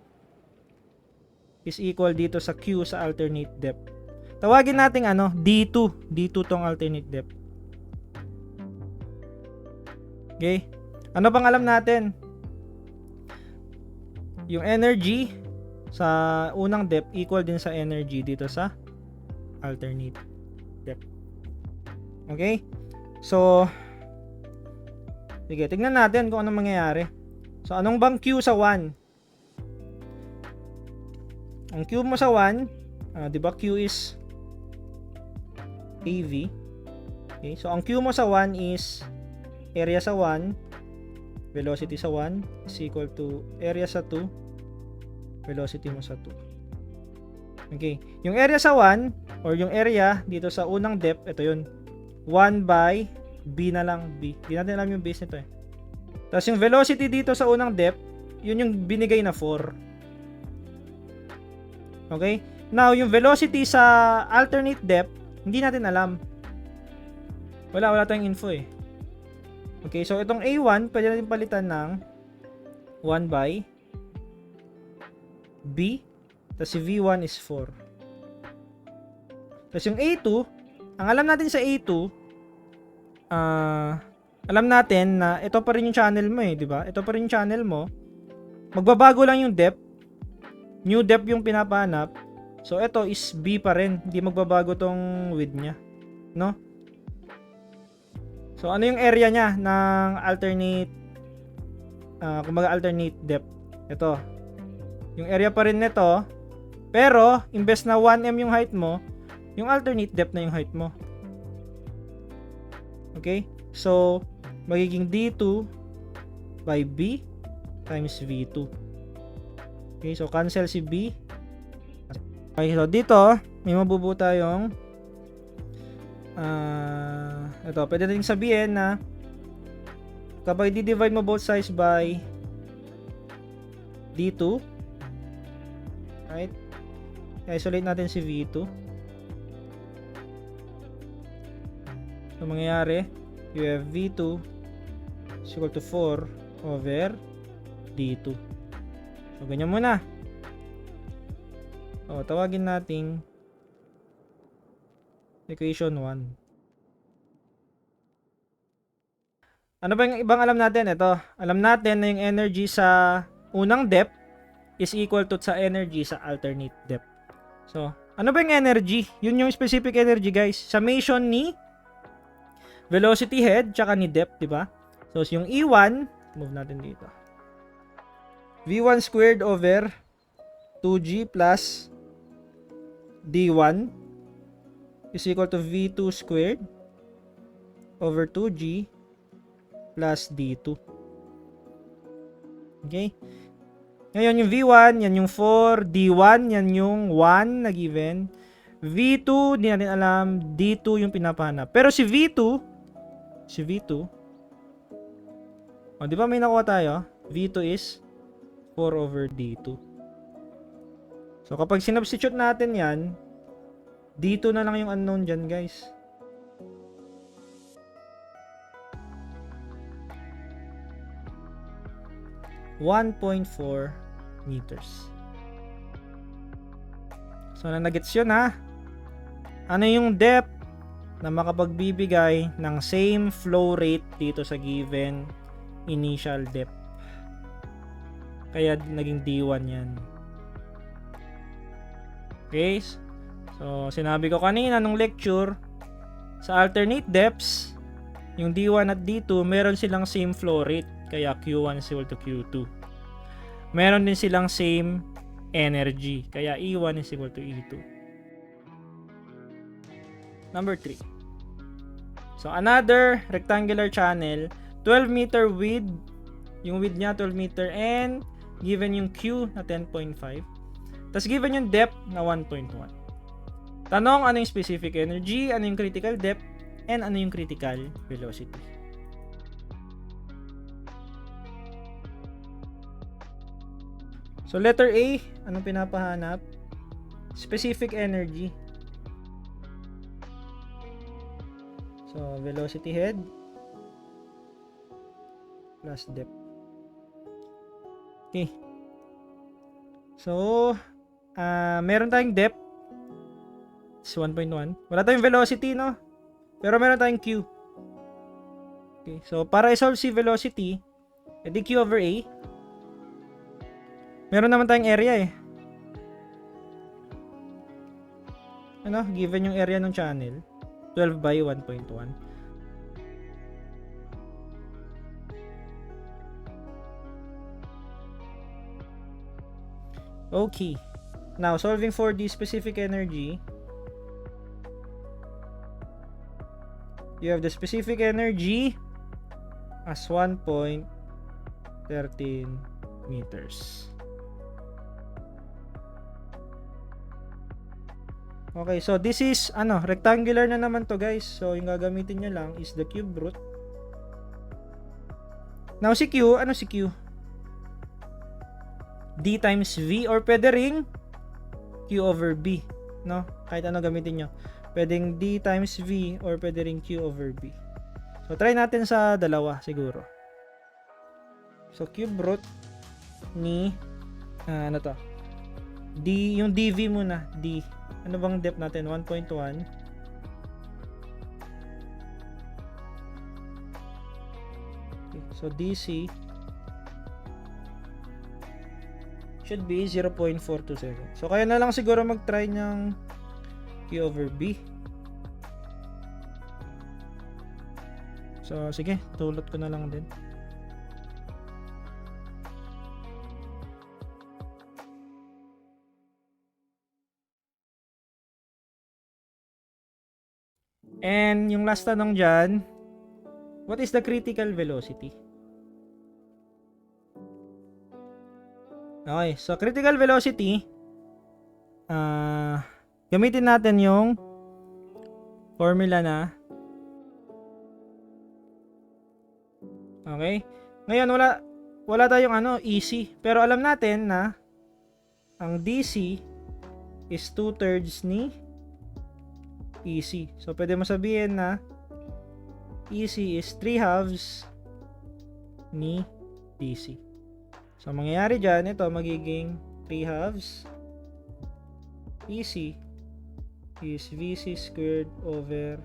is equal dito sa Q sa alternate depth. Tawagin natin D2. D2 tong alternate depth. Okay? Ano pang alam natin? Yung energy sa unang depth equal din sa energy dito sa alternate depth. Okay? So, sige, tignan natin kung anong mangyayari. So, anong bang Q sa 1? Ang Q mo sa 1, di ba Q is AV. Okay, so ang Q mo sa 1 is area sa 1, velocity sa 1 is equal to area sa 2, velocity mo sa 2. Okay, yung area sa 1 or yung area dito sa unang depth, ito yun. 1 by B na lang, B. Hindi natin alam yung base nito eh. Tapos yung velocity dito sa unang depth, yun yung binigay na 4. Okay? Now, yung velocity sa alternate depth, hindi natin alam. Wala tayong info eh. Okay, so itong A1, pwede natin palitan ng 1 by B. Tapos si V1 is 4. Tapos yung A2, ang alam natin sa A2, alam natin na ito pa rin yung channel mo eh, di ba? Ito pa rin yung channel mo. Magbabago lang yung depth. New depth yung pinapahanap. So ito is B pa rin, hindi magbabago tong width niya, no? So ano yung area niya ng alternate kumbaga alternate depth? Ito. Yung area pa rin nito, pero imbes na 1m yung height mo, yung alternate depth na yung height mo. Okay? So magiging D2 by B times V2. Okay, so cancel si B. Okay, so dito may mabubuo tayong ito, pwede natin sabihin na kapag di-divide mo both sides by D2, right? Isolate natin si V2. So mangyayari, you have V2 is equal to 4 over D2. So ganyan muna. O, tawagin nating equation 1. Ano ba yung ibang alam natin? Ito, alam natin na yung energy sa unang depth is equal to sa energy sa alternate depth. So, ano ba yung energy? Yun yung specific energy, guys. Summation ni velocity head tsaka ni depth, di ba? So, yung E1, move natin dito. V1 squared over 2G plus D1 is equal to V2 squared over 2G plus D2. Okay? Ngayon yung V1, yan yung 4, D1, yan yung 1 na given. V2, di natin alam, D2 yung pinapahanap. Pero si V2, o di ba may nakuha tayo? V2 is 4 over D2. So kapag sinubstitute natin yan, D2 na lang yung unknown dyan, guys. $1.4 meters. So nagets yun ha. Ano yung depth na makapagbibigay ng same flow rate dito sa given initial depth? Kaya naging D1 yan. Okay? So sinabi ko kanina nung lecture, sa alternate depths, yung D1 at D2, meron silang same flow rate. Kaya Q1 is equal to Q2. Meron din silang same energy. Kaya E1 is equal to E2. Number 3. So, another rectangular channel, 12 meter width. Yung width niya, 12 meter. And given yung Q na 10.5. Tapos given yung depth na 1.1. Tanong, ano yung specific energy, ano yung critical depth, and ano yung critical velocity. So letter A, anong pinapahanap? Specific energy. So velocity head plus depth. Okay. So meron tayong depth. It's 1.1. Wala tayong velocity, no? Pero meron tayong Q. Okay. So para i-solve si velocity, edi Q over A. Meron naman tayong area eh. ano, given yung area ng channel, 12 by 1.1. Okay. Now, solving for the specific energy, you have the specific energy as 1.13 meters. Okay, so this is ano, rectangular na naman to, guys. So yung gagamitin nyo lang is the cube root. Now si Q, ano si Q? D times V, or pwede ring Q over B, no? Kahit ano gamitin nyo. Pwedeng D times V or pwede ring Q over B. So try natin sa dalawa siguro. So cube root ni ano to? D, yung dV muna, D. Ano bang depth natin? 1.1. Okay, so DC should be 0.427. So kaya na lang siguro mag-try ng Q over B. So sige, tulot ko na lang din. And yung last tanong dyan, what is the critical velocity? Okay, so critical velocity, gamitin natin yung formula na, okay, ngayon wala tayong ano, EC, pero alam natin na ang DC is 2/3 ni EC. So pwede mo sabihin na EC is 3/2 ni DC. So mangyayari dyan, ito magiging 3/2 EC is VC squared over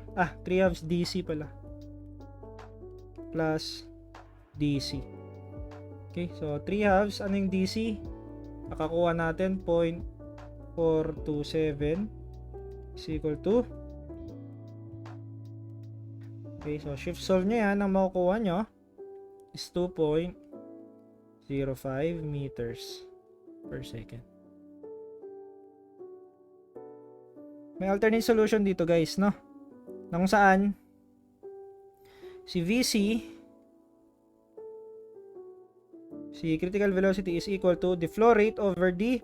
3/2 DC pala plus DC. Okay, so 3/2, ano yung DC? Makakuha natin 0.427 is equal to, okay, so shift solve nyo yan, ang makukuha nyo is 2.05 meters per second. May alternate solution dito, guys, no? Nang saan si VC, si critical velocity is equal to the flow rate over the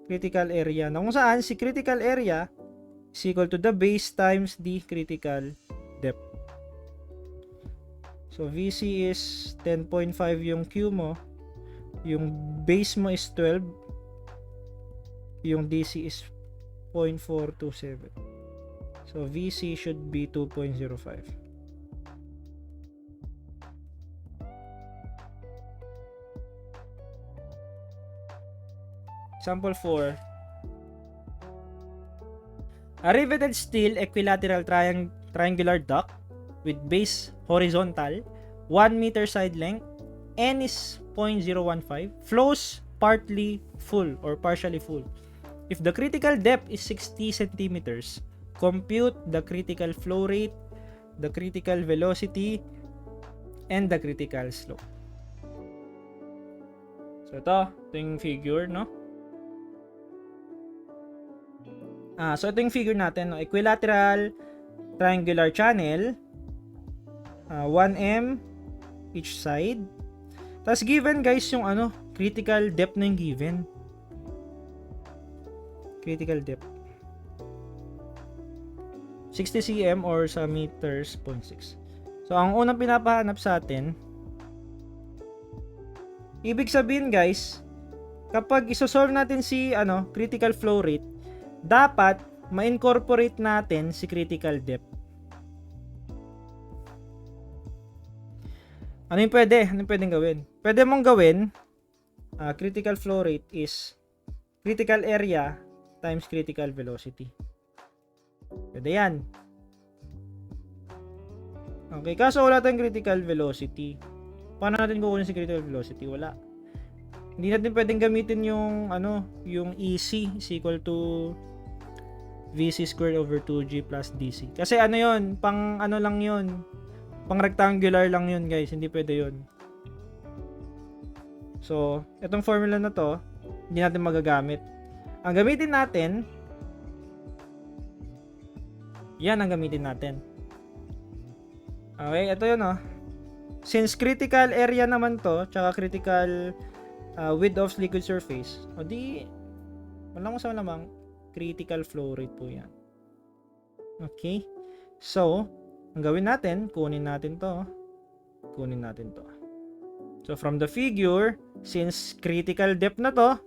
critical area. Nang saan si critical area is equal to the base times the critical depth. So VC is 10.5 yung Q mo, yung base mo is 12, yung DC is 0.427. So VC should be 2.05. Example 4. A riveted steel equilateral triangular duct with base horizontal, 1 meter side length, N is 0.015, flows partly full or partially full. If the critical depth is 60 centimeters, compute the critical flow rate, the critical velocity, and the critical slope. So ito yung figure, no? So ito yung figure natin, no? Equilateral triangular channel, 1M each side. Tapos given, guys, yung ano, critical depth na yung given. Critical depth 60 cm or sa meters 0.6. So ang unang pinapahanap sa atin, ibig sabihin, guys, kapag isosolve natin si ano, critical flow rate, dapat ma-incorporate natin si critical depth. Ano yung pwede? Ano yung pwedeng gawin? Pwede mong gawin, critical flow rate is critical area times critical velocity. Pwede yan. Okay, kaso wala tayong critical velocity. Paano natin kukunin si critical velocity? Wala. Hindi natin pwedeng gamitin yung ano, yung EC is equal to VC squared over 2G plus DC. Kasi ano yun, pang ano lang yun, pang rectangular lang yun guys, hindi pwede yun. So, itong formula na to, hindi natin magagamit. Ang gamitin natin, yan ang gamitin natin. Okay, ito yun oh. Since critical area naman to, tsaka critical width of liquid surface, o di, walang sa lamang, critical flow rate po yan. Okay, so, ang gawin natin, kunin natin to. So, from the figure, since critical depth na to,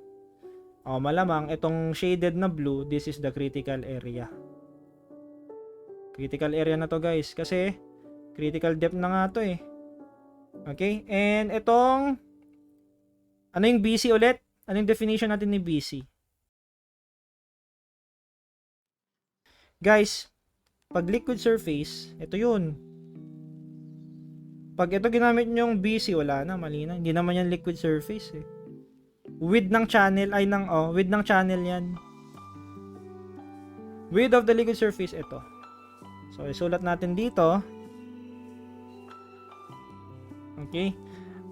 malamang, itong shaded na blue, this is the critical area. Critical area na to guys, kasi, critical depth na nga to eh. Okay, and itong, ano yung BC ulit? Ano yung definition natin ni BC? Guys, pag liquid surface, ito yun. Pag ito ginamit nyo yung BC, wala na, mali na. Hindi naman yan liquid surface eh. Width ng channel, width ng channel yan. Width of the liquid surface, ito. So, isulat natin dito. Okay.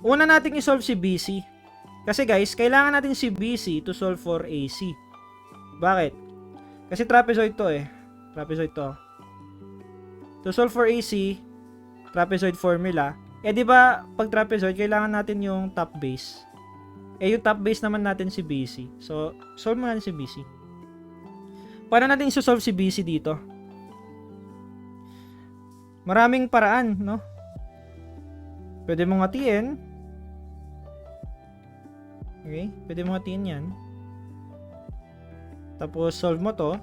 Una nating isolve si BC. Kasi guys, kailangan natin si BC to solve for AC. Bakit? Kasi trapezoid to eh. Trapezoid to. To solve for AC, trapezoid formula. Di ba pag trapezoid, kailangan natin yung top base. Yung top base naman natin si BC. So, solve mo natin si BC. Paano natin isosolve si BC dito? Maraming paraan, no? Pwede mong hatiin. Okay? Pwede mong hatiin yan. Tapos, solve mo to.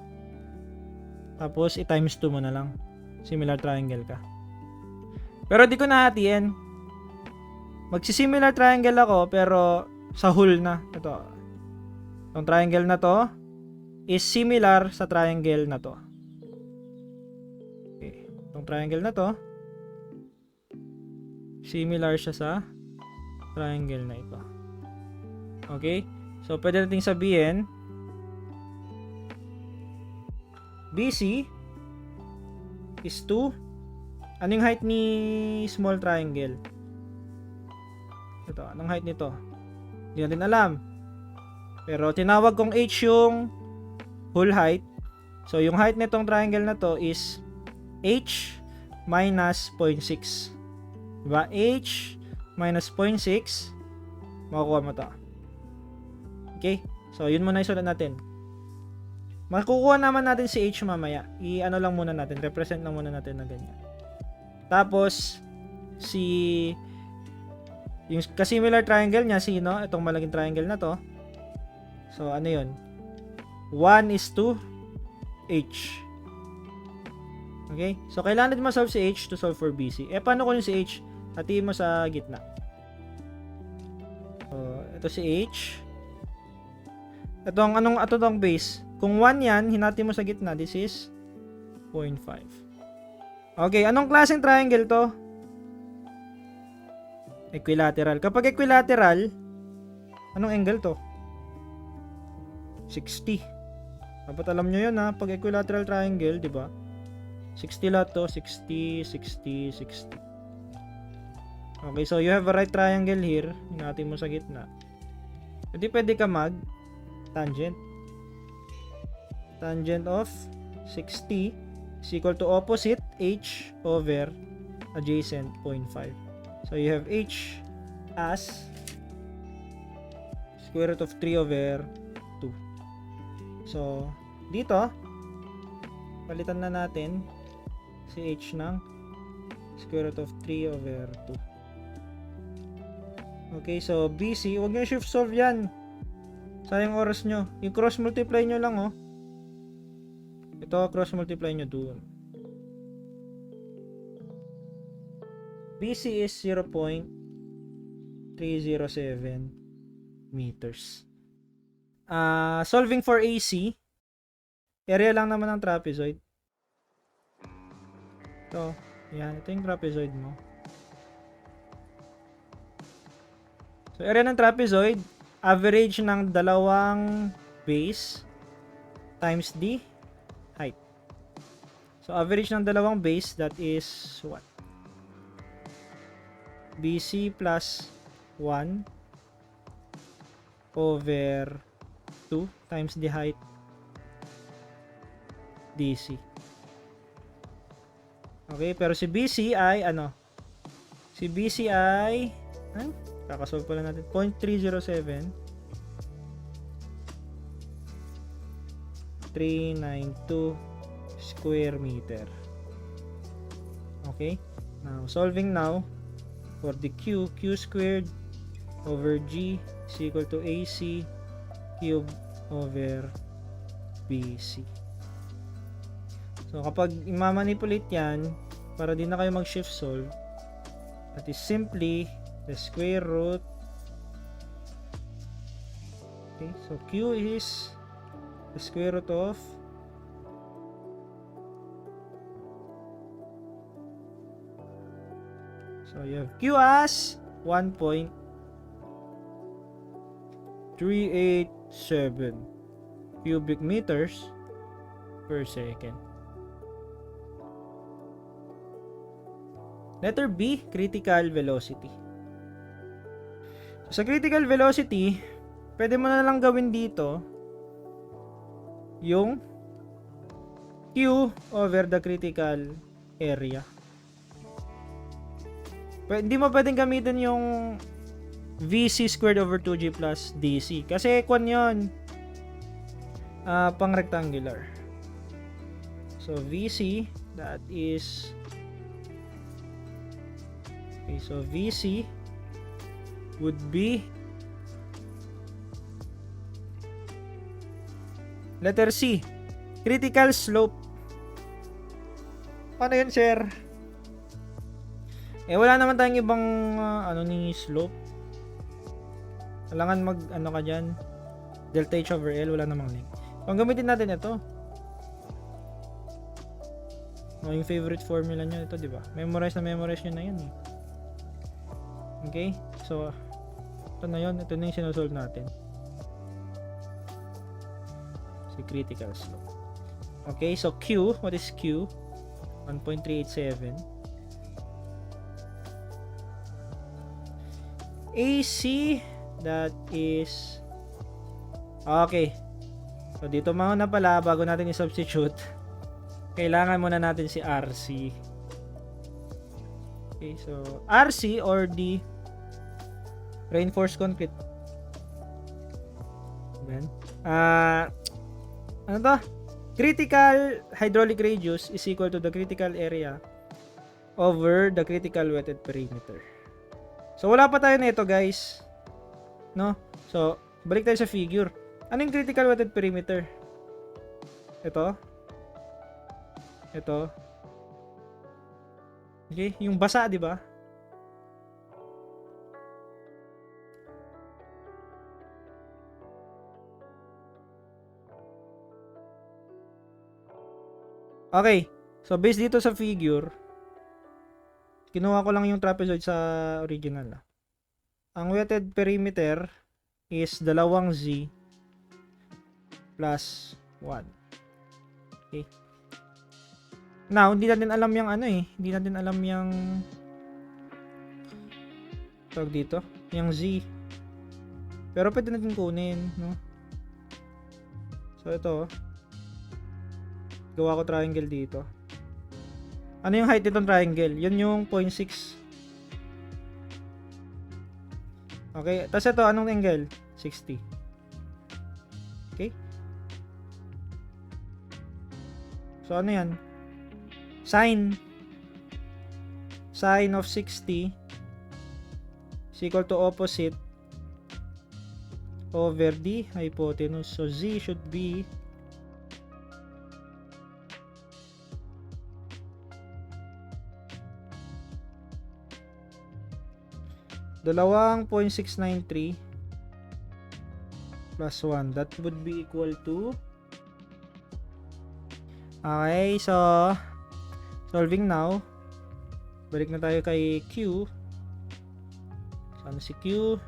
Tapos, i-times 2 mo na lang. Similar triangle ka. Pero di ko nahatiin. Magsisimilar triangle ako, pero sa whole na. Ito. Itong triangle na to is similar sa triangle na to. Okay. Itong triangle na to, similar siya sa triangle na ito. Okay? So, pwede nating sabihin, BC is 2. Anong height ni small triangle? Ito, anong height nito? Hindi natin alam. Pero tinawag kong H yung whole height. So, yung height nitong triangle na to is H minus 0.6. Diba? H minus 0.6. Makukuha mo to. Okay? So, yun muna isulat natin. Makukuha naman natin si H mamaya. I-ano lang muna natin. Represent lang muna natin na ganyan. Tapos, yung kasimilar triangle niya, sino? Itong malaking triangle na to. So, ano yun? 1 is to H. Okay? So, kailangan natin ma-solve si H to solve for BC. Paano kung yung si H? Hatiin mo sa gitna. So, ito si H. Ito tong base. Kung 1 yan, hinati mo sa gitna, this is 0.5. Okay, anong klaseng triangle to? Equilateral. Kapag equilateral, anong angle to? 60. Dapat alam nyo yun ha, pag equilateral triangle, di ba? 60 lahat to, 60, 60, 60. Okay, so you have a right triangle here. Hinati mo sa gitna. Hindi pwede ka mag-tangent. Tangent of 60 is equal to opposite H over adjacent 0.5. So you have H as square root of 3 over 2. So dito palitan na natin si H ng square root of 3 over 2. Okay, so BC, huwag nyo shift solve yan. Sayang oras nyo. Yung cross multiply nyo lang oh. Ito, cross multiply nyo doon. BC is 0.307 meters. Solving for AC, area lang naman ng trapezoid. Ito, yan. Ito yung trapezoid mo. So, area ng trapezoid, average ng dalawang base times the height. So, average ng dalawang base, that is what? BC plus 1 over 2 times the height DC. Okay, pero si BC ay ano? Si BC ay kakasolve pala natin 0.307 392 square meter. Okay? Now, solving now for the Q squared over G is equal to AC cube over BC. So, kapag i-manipulate yan, para din na kayo mag-shift solve, that is simply the square root. Okay, so Q is the square root of so you have Q as 1.387 cubic meters per second. Letter B, critical velocity. So, sa critical velocity, pwede mo na lang gawin dito yung Q over the critical area. Hindi mo pwedeng gamitin yung VC squared over 2G plus DC. Kasi kwan yun. Pang rectangular. So, VC, that is okay, so VC would be letter C, critical slope. Paano yun, sir? Wala naman tayong ibang ni slope. Kailangan mag ka dyan, delta H over L, wala namang link. Kung gamitin natin ito, yung favorite formula nyo ito, di ba? Memorize nyo na yan eh. Okay? So, ito na yun. Ito na yung sinusolve natin. Si critical slope. Okay, so Q, what is Q? 1.387. AC, that is okay. So, dito muna pala, bago natin i-substitute, kailangan muna natin si RC. Okay, so RC or the reinforced concrete. Then, ano to? Critical hydraulic radius is equal to the critical area over the critical wetted perimeter. So, wala pa tayo nito, guys. No? So, balik tayo sa figure. Ano yung critical wetted perimeter? Ito. Ito. Okay, yung basa, di ba? Okay. So, based dito sa figure, kinuha ko lang yung trapezoid sa original. Ang wetted perimeter is 2Z plus 1. Okay. Now, hindi natin alam yung hindi natin alam yung tawag dito, yung Z. Pero pwede natin kunin, no? So, ito. Gawa ko triangle dito. Ano yung height nitong triangle? Yun yung 0.6. Okay. Tapos ito, anong angle? 60. Okay. So, ano yan? Sine of 60 is equal to opposite over the hypotenuse. So, Z should be 2.693 plus 1. That would be equal to, okay, so solving now, balik na tayo kay Q. So, ano si Q?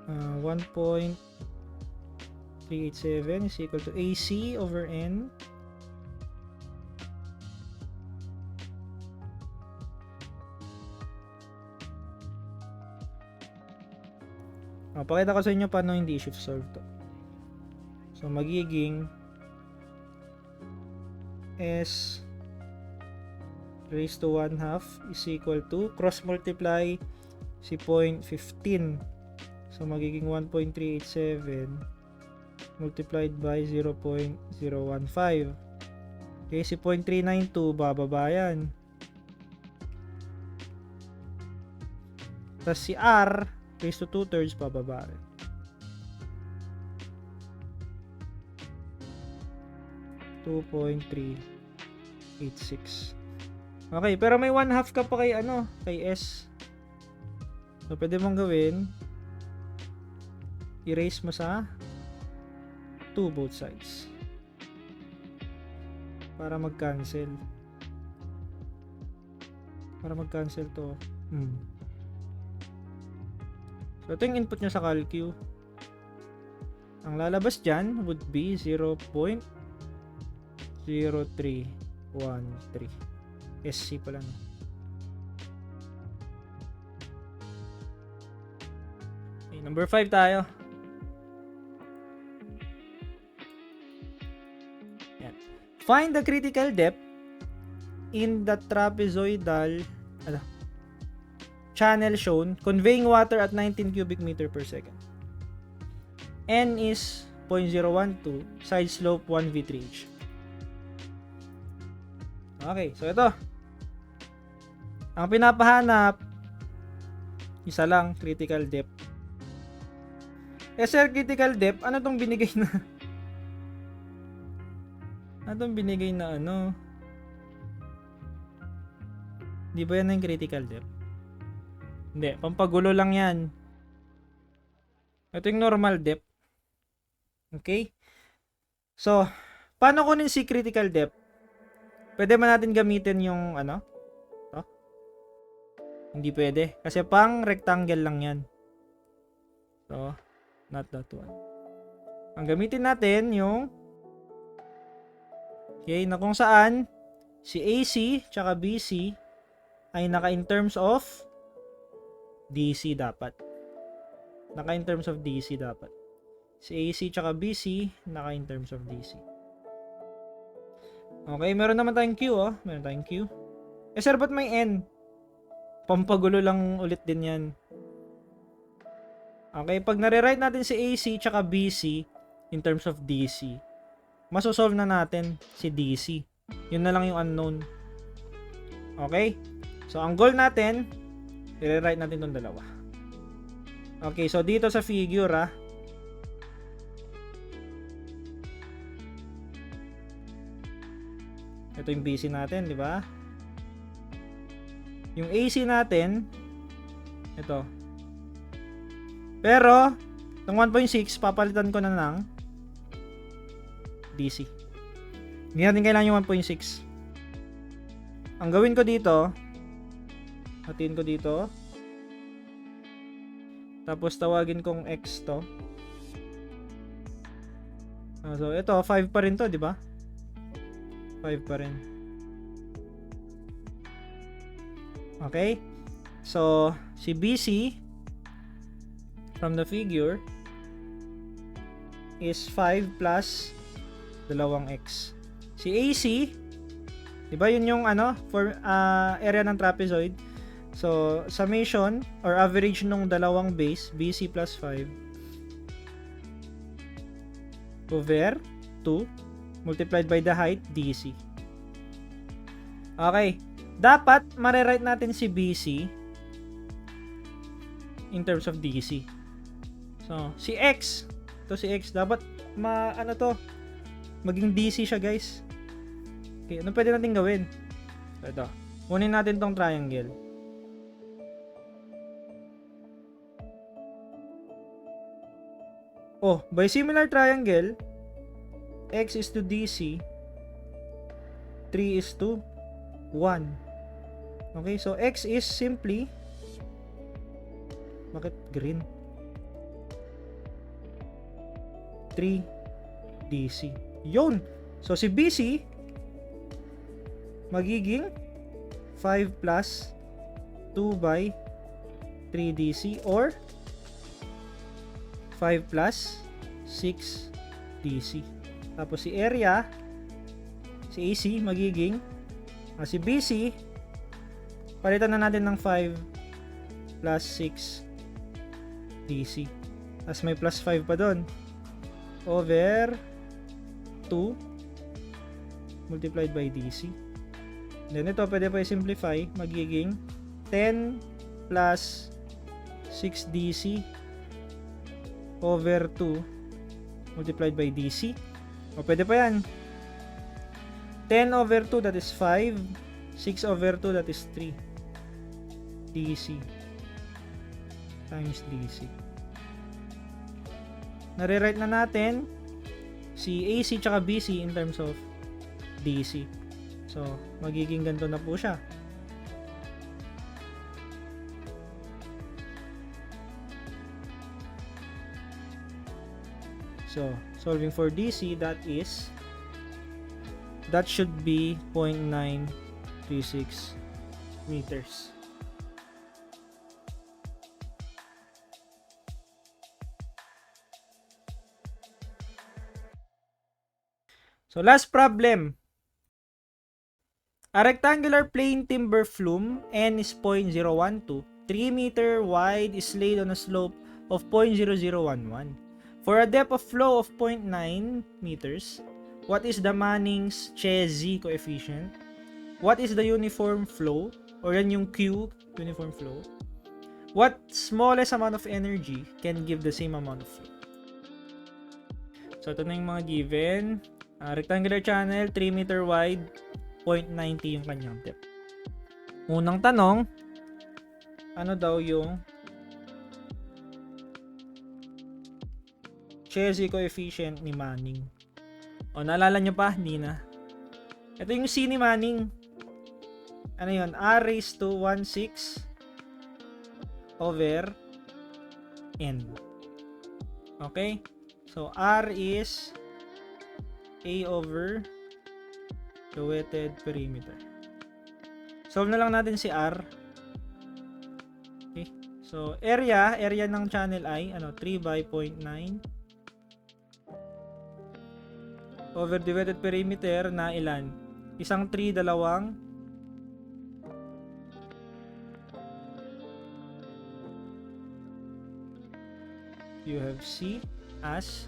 1.387 is equal to AC over N Pakita ko sa inyo paano hindi shift solve to. So, magiging S raised to 1/2 is equal to, cross multiply si 0.15. So, magiging 1.387 multiplied by 0.015. Okay, si 0.392, bababa yan. Tapos si R raised to 2/3, bababa rin. .386. Okay, pero may 1/2 ka pa kay kay S. So, pwede mong gawin, erase mo sa 2 both sides. Para mag-cancel. To. So, ito yung input nyo sa CalQ. Ang lalabas dyan would be 0.0313. SC pala, no? Okay, number 5 tayo. Yan. Find the critical depth in the trapezoidal channel shown conveying water at 19 cubic meter per second. N is 0.012, side slope 1v3 each. Okay, so ito. Ang pinapahanap, isa lang, critical depth. Sir, critical depth, ano tong binigay na? Ano tong binigay na Di ba yan ang critical depth? Hindi, pampagulo lang yan. Ito yung normal depth. Okay? So, paano kunin si critical depth? Pwede ba natin gamitin yung to? Hindi pwede. Kasi pang rectangle lang yan. So, not that one. Ang gamitin natin yung na kung saan si AC tsaka BC ay naka in terms of DC dapat. Naka in terms of DC dapat. Si AC tsaka BC naka in terms of DC. Okay, meron naman tayong Q, Meron tayong Q. Sir, ba't may N? Pampagulo lang ulit din yan. Okay, pag nare-write natin si AC tsaka BC in terms of DC, masosolve na natin si DC. Yun na lang yung unknown. Okay? So, ang goal natin, i-rewrite natin itong dalawa. Okay, so dito sa figure, ito yung BC natin, di ba? Yung AC natin, ito. Pero, itong 1.6, papalitan ko na ng DC. Hindi natin kailangan yung 1.6. Ang gawin ko dito, hatiin ko dito. Tapos tawagin kong X to. So, ito, 5 pa rin to, di ba? 5 pa rin. Okay? So, si BC from the figure is 5 plus 2x. Si AC, di ba yun yung for area ng trapezoid? So, summation or average nung dalawang base, BC plus 5 over 2 multiplied by the height, DC. Okay. Dapat, mare-write natin si BC in terms of DC. So, si X, si X, dapat maging DC siya, guys. Okay, ano pwede natin gawin? So, ito. Kunin natin tong triangle. By similar triangle, X is to DC, 3 is to 1. Okay, so X is simply, bakit green? 3 DC. Yun! So si BC, magiging 5 plus 2 by 3 DC or 5 plus 6 DC. Tapos si area, si AC magiging, si BC, palitan na natin ng 5 plus 6 DC. Tapos may plus 5 pa doon. Over 2 multiplied by DC. Then ito, pwede pa i-simplify. Magiging 10 plus 6 DC over 2 multiplied by DC. O, pwede pa yan. 10 over 2, that is 5. 6 over 2, that is 3. DC times DC. Nare-write na natin si AC tsaka BC in terms of DC. So, magiging ganito na po siya. So, solving for DC, that should be 0.936 meters. So, last problem. A rectangular plain timber flume, N is 0.012, 3 meter wide, is laid on a slope of 0.0011. For a depth of flow of 0.9 meters, what is the Manning's-Chesney coefficient? What is the uniform flow? Or yan yung Q, uniform flow. What smallest amount of energy can give the same amount of flow? So, ito na yung mga given. Rectangular channel, 3 meter wide, 0.90 yung kanyang depth. Unang tanong, ano daw yung Chesney coefficient ni Manning? O, naalala nyo pa? Hindi na. Ito yung C ni Manning. Ano yun? R raised to 1/6 over N. Okay? So, R is A over the wetted perimeter. Solve na lang natin si R. Okay. So, area ng channel ay 3 by 0.9 over the wetted perimeter na ilan? Isang 3, dalawang you have C as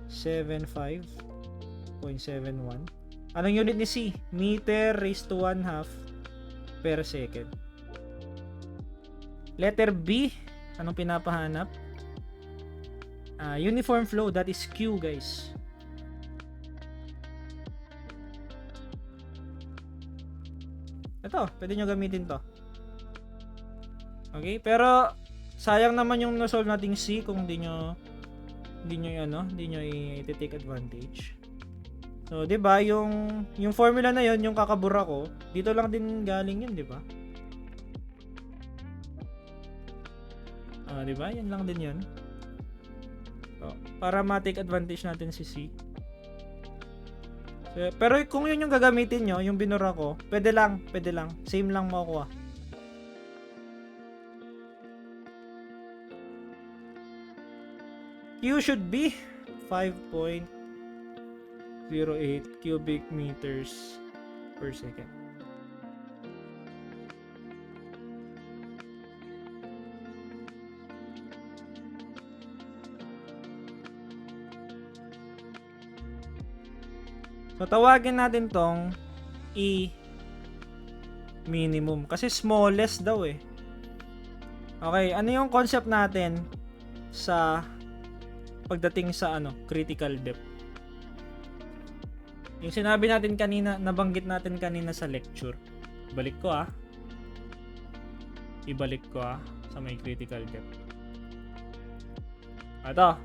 75.71. Anong unit ni C? Meter raised to 1/2 per second. Letter B, anong pinapahanap? Uniform flow, that is Q, guys. Ito, pwede nyo gamitin to. Okay, pero sayang naman yung na-solve nating C kung hindi nyo i-take advantage. So, 'di ba, yung formula na 'yon, yung kakabura ko, dito lang din galing 'yun, 'di ba? 'Di ba? Yan lang din 'yun. So, para ma-take advantage natin si C. So, pero kung 'yun yung gagamitin nyo, yung binura ko, pwede lang. Same lang makukuha. Q should be 5.08 cubic meters per second. So, tawagin natin tong E minimum kasi smallest daw eh. Okay, ano yung concept natin sa pagdating sa critical depth? Yung sinabi natin kanina, nabanggit natin kanina sa lecture. Ibalik ko sa may critical depth. Ito.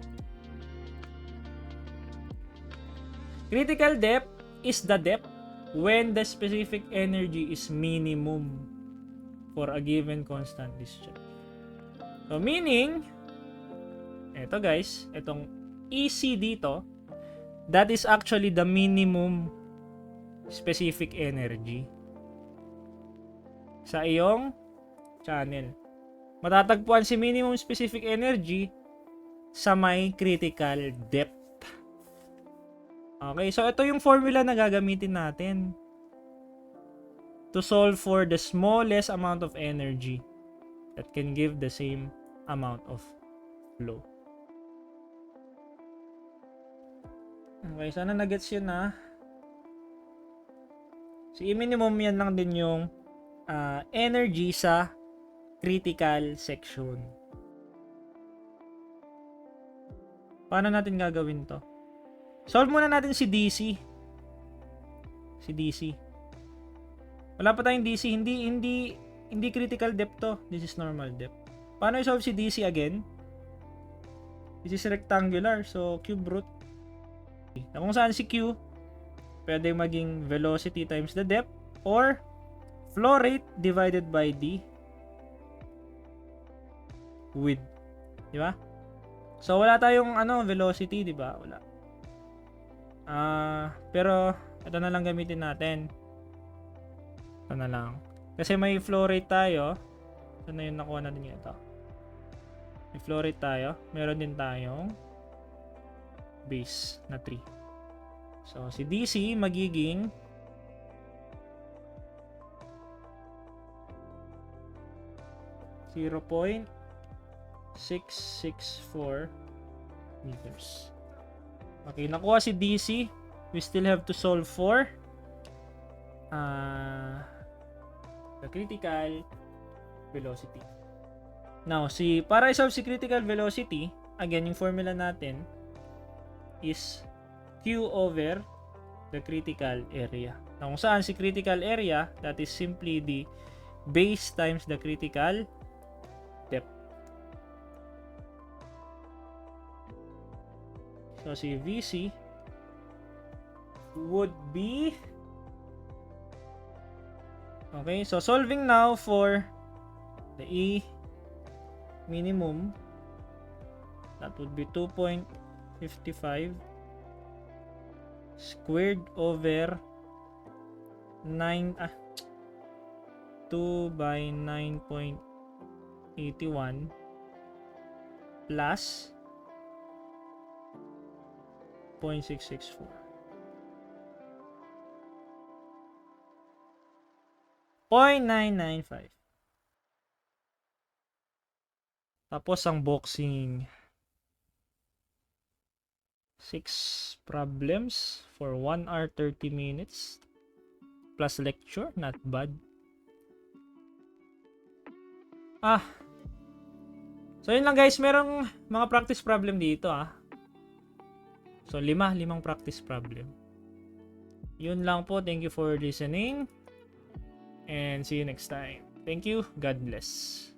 Critical depth is the depth when the specific energy is minimum for a given constant discharge. So meaning, eto guys, etong EC dito, that is actually the minimum specific energy sa iyong channel. Matatagpuan si minimum specific energy sa may critical depth. Okay, so ito yung formula na gagamitin natin to solve for the smallest amount of energy that can give the same amount of flow. Okay, sana nagets yun na. So, i-minimum yan lang din yung energy sa critical section. Paano natin gagawin to? Solve muna natin si DC. Si DC. Wala pa tayong DC. Hindi critical depth to. This is normal depth. Paano i-solve si DC again? This is rectangular. So, cube root. Na kung saan si Q, pwede maging velocity times the depth or flow rate divided by the width. Di ba? So, wala tayong velocity, di ba? Wala. Pero ito na lang gamitin natin. Ito na lang. Kasi may flow rate tayo. Ito na yung nakuha natin yung ito. May flow rate tayo. Meron din tayong base na 3. So, si DC magiging .664 meters. Okay, nakuha si DC. We still have to solve for the critical velocity. Now, para i-solve si critical velocity, again, yung formula natin is Q over the critical area. Now, kung saan si critical area, that is simply the base times the critical depth. So, si VC would be... Okay, so solving now for the E minimum, that would be 2.55 squared over 2 by 9.81 plus 0.664. 0.995. Tapos ang boxing 6 problems for 1 hour 30 minutes plus lecture, not bad. So yun lang guys, merong mga practice problem dito So 5 practice problem. Yun lang po. Thank you for listening and see you next time. Thank you. God bless.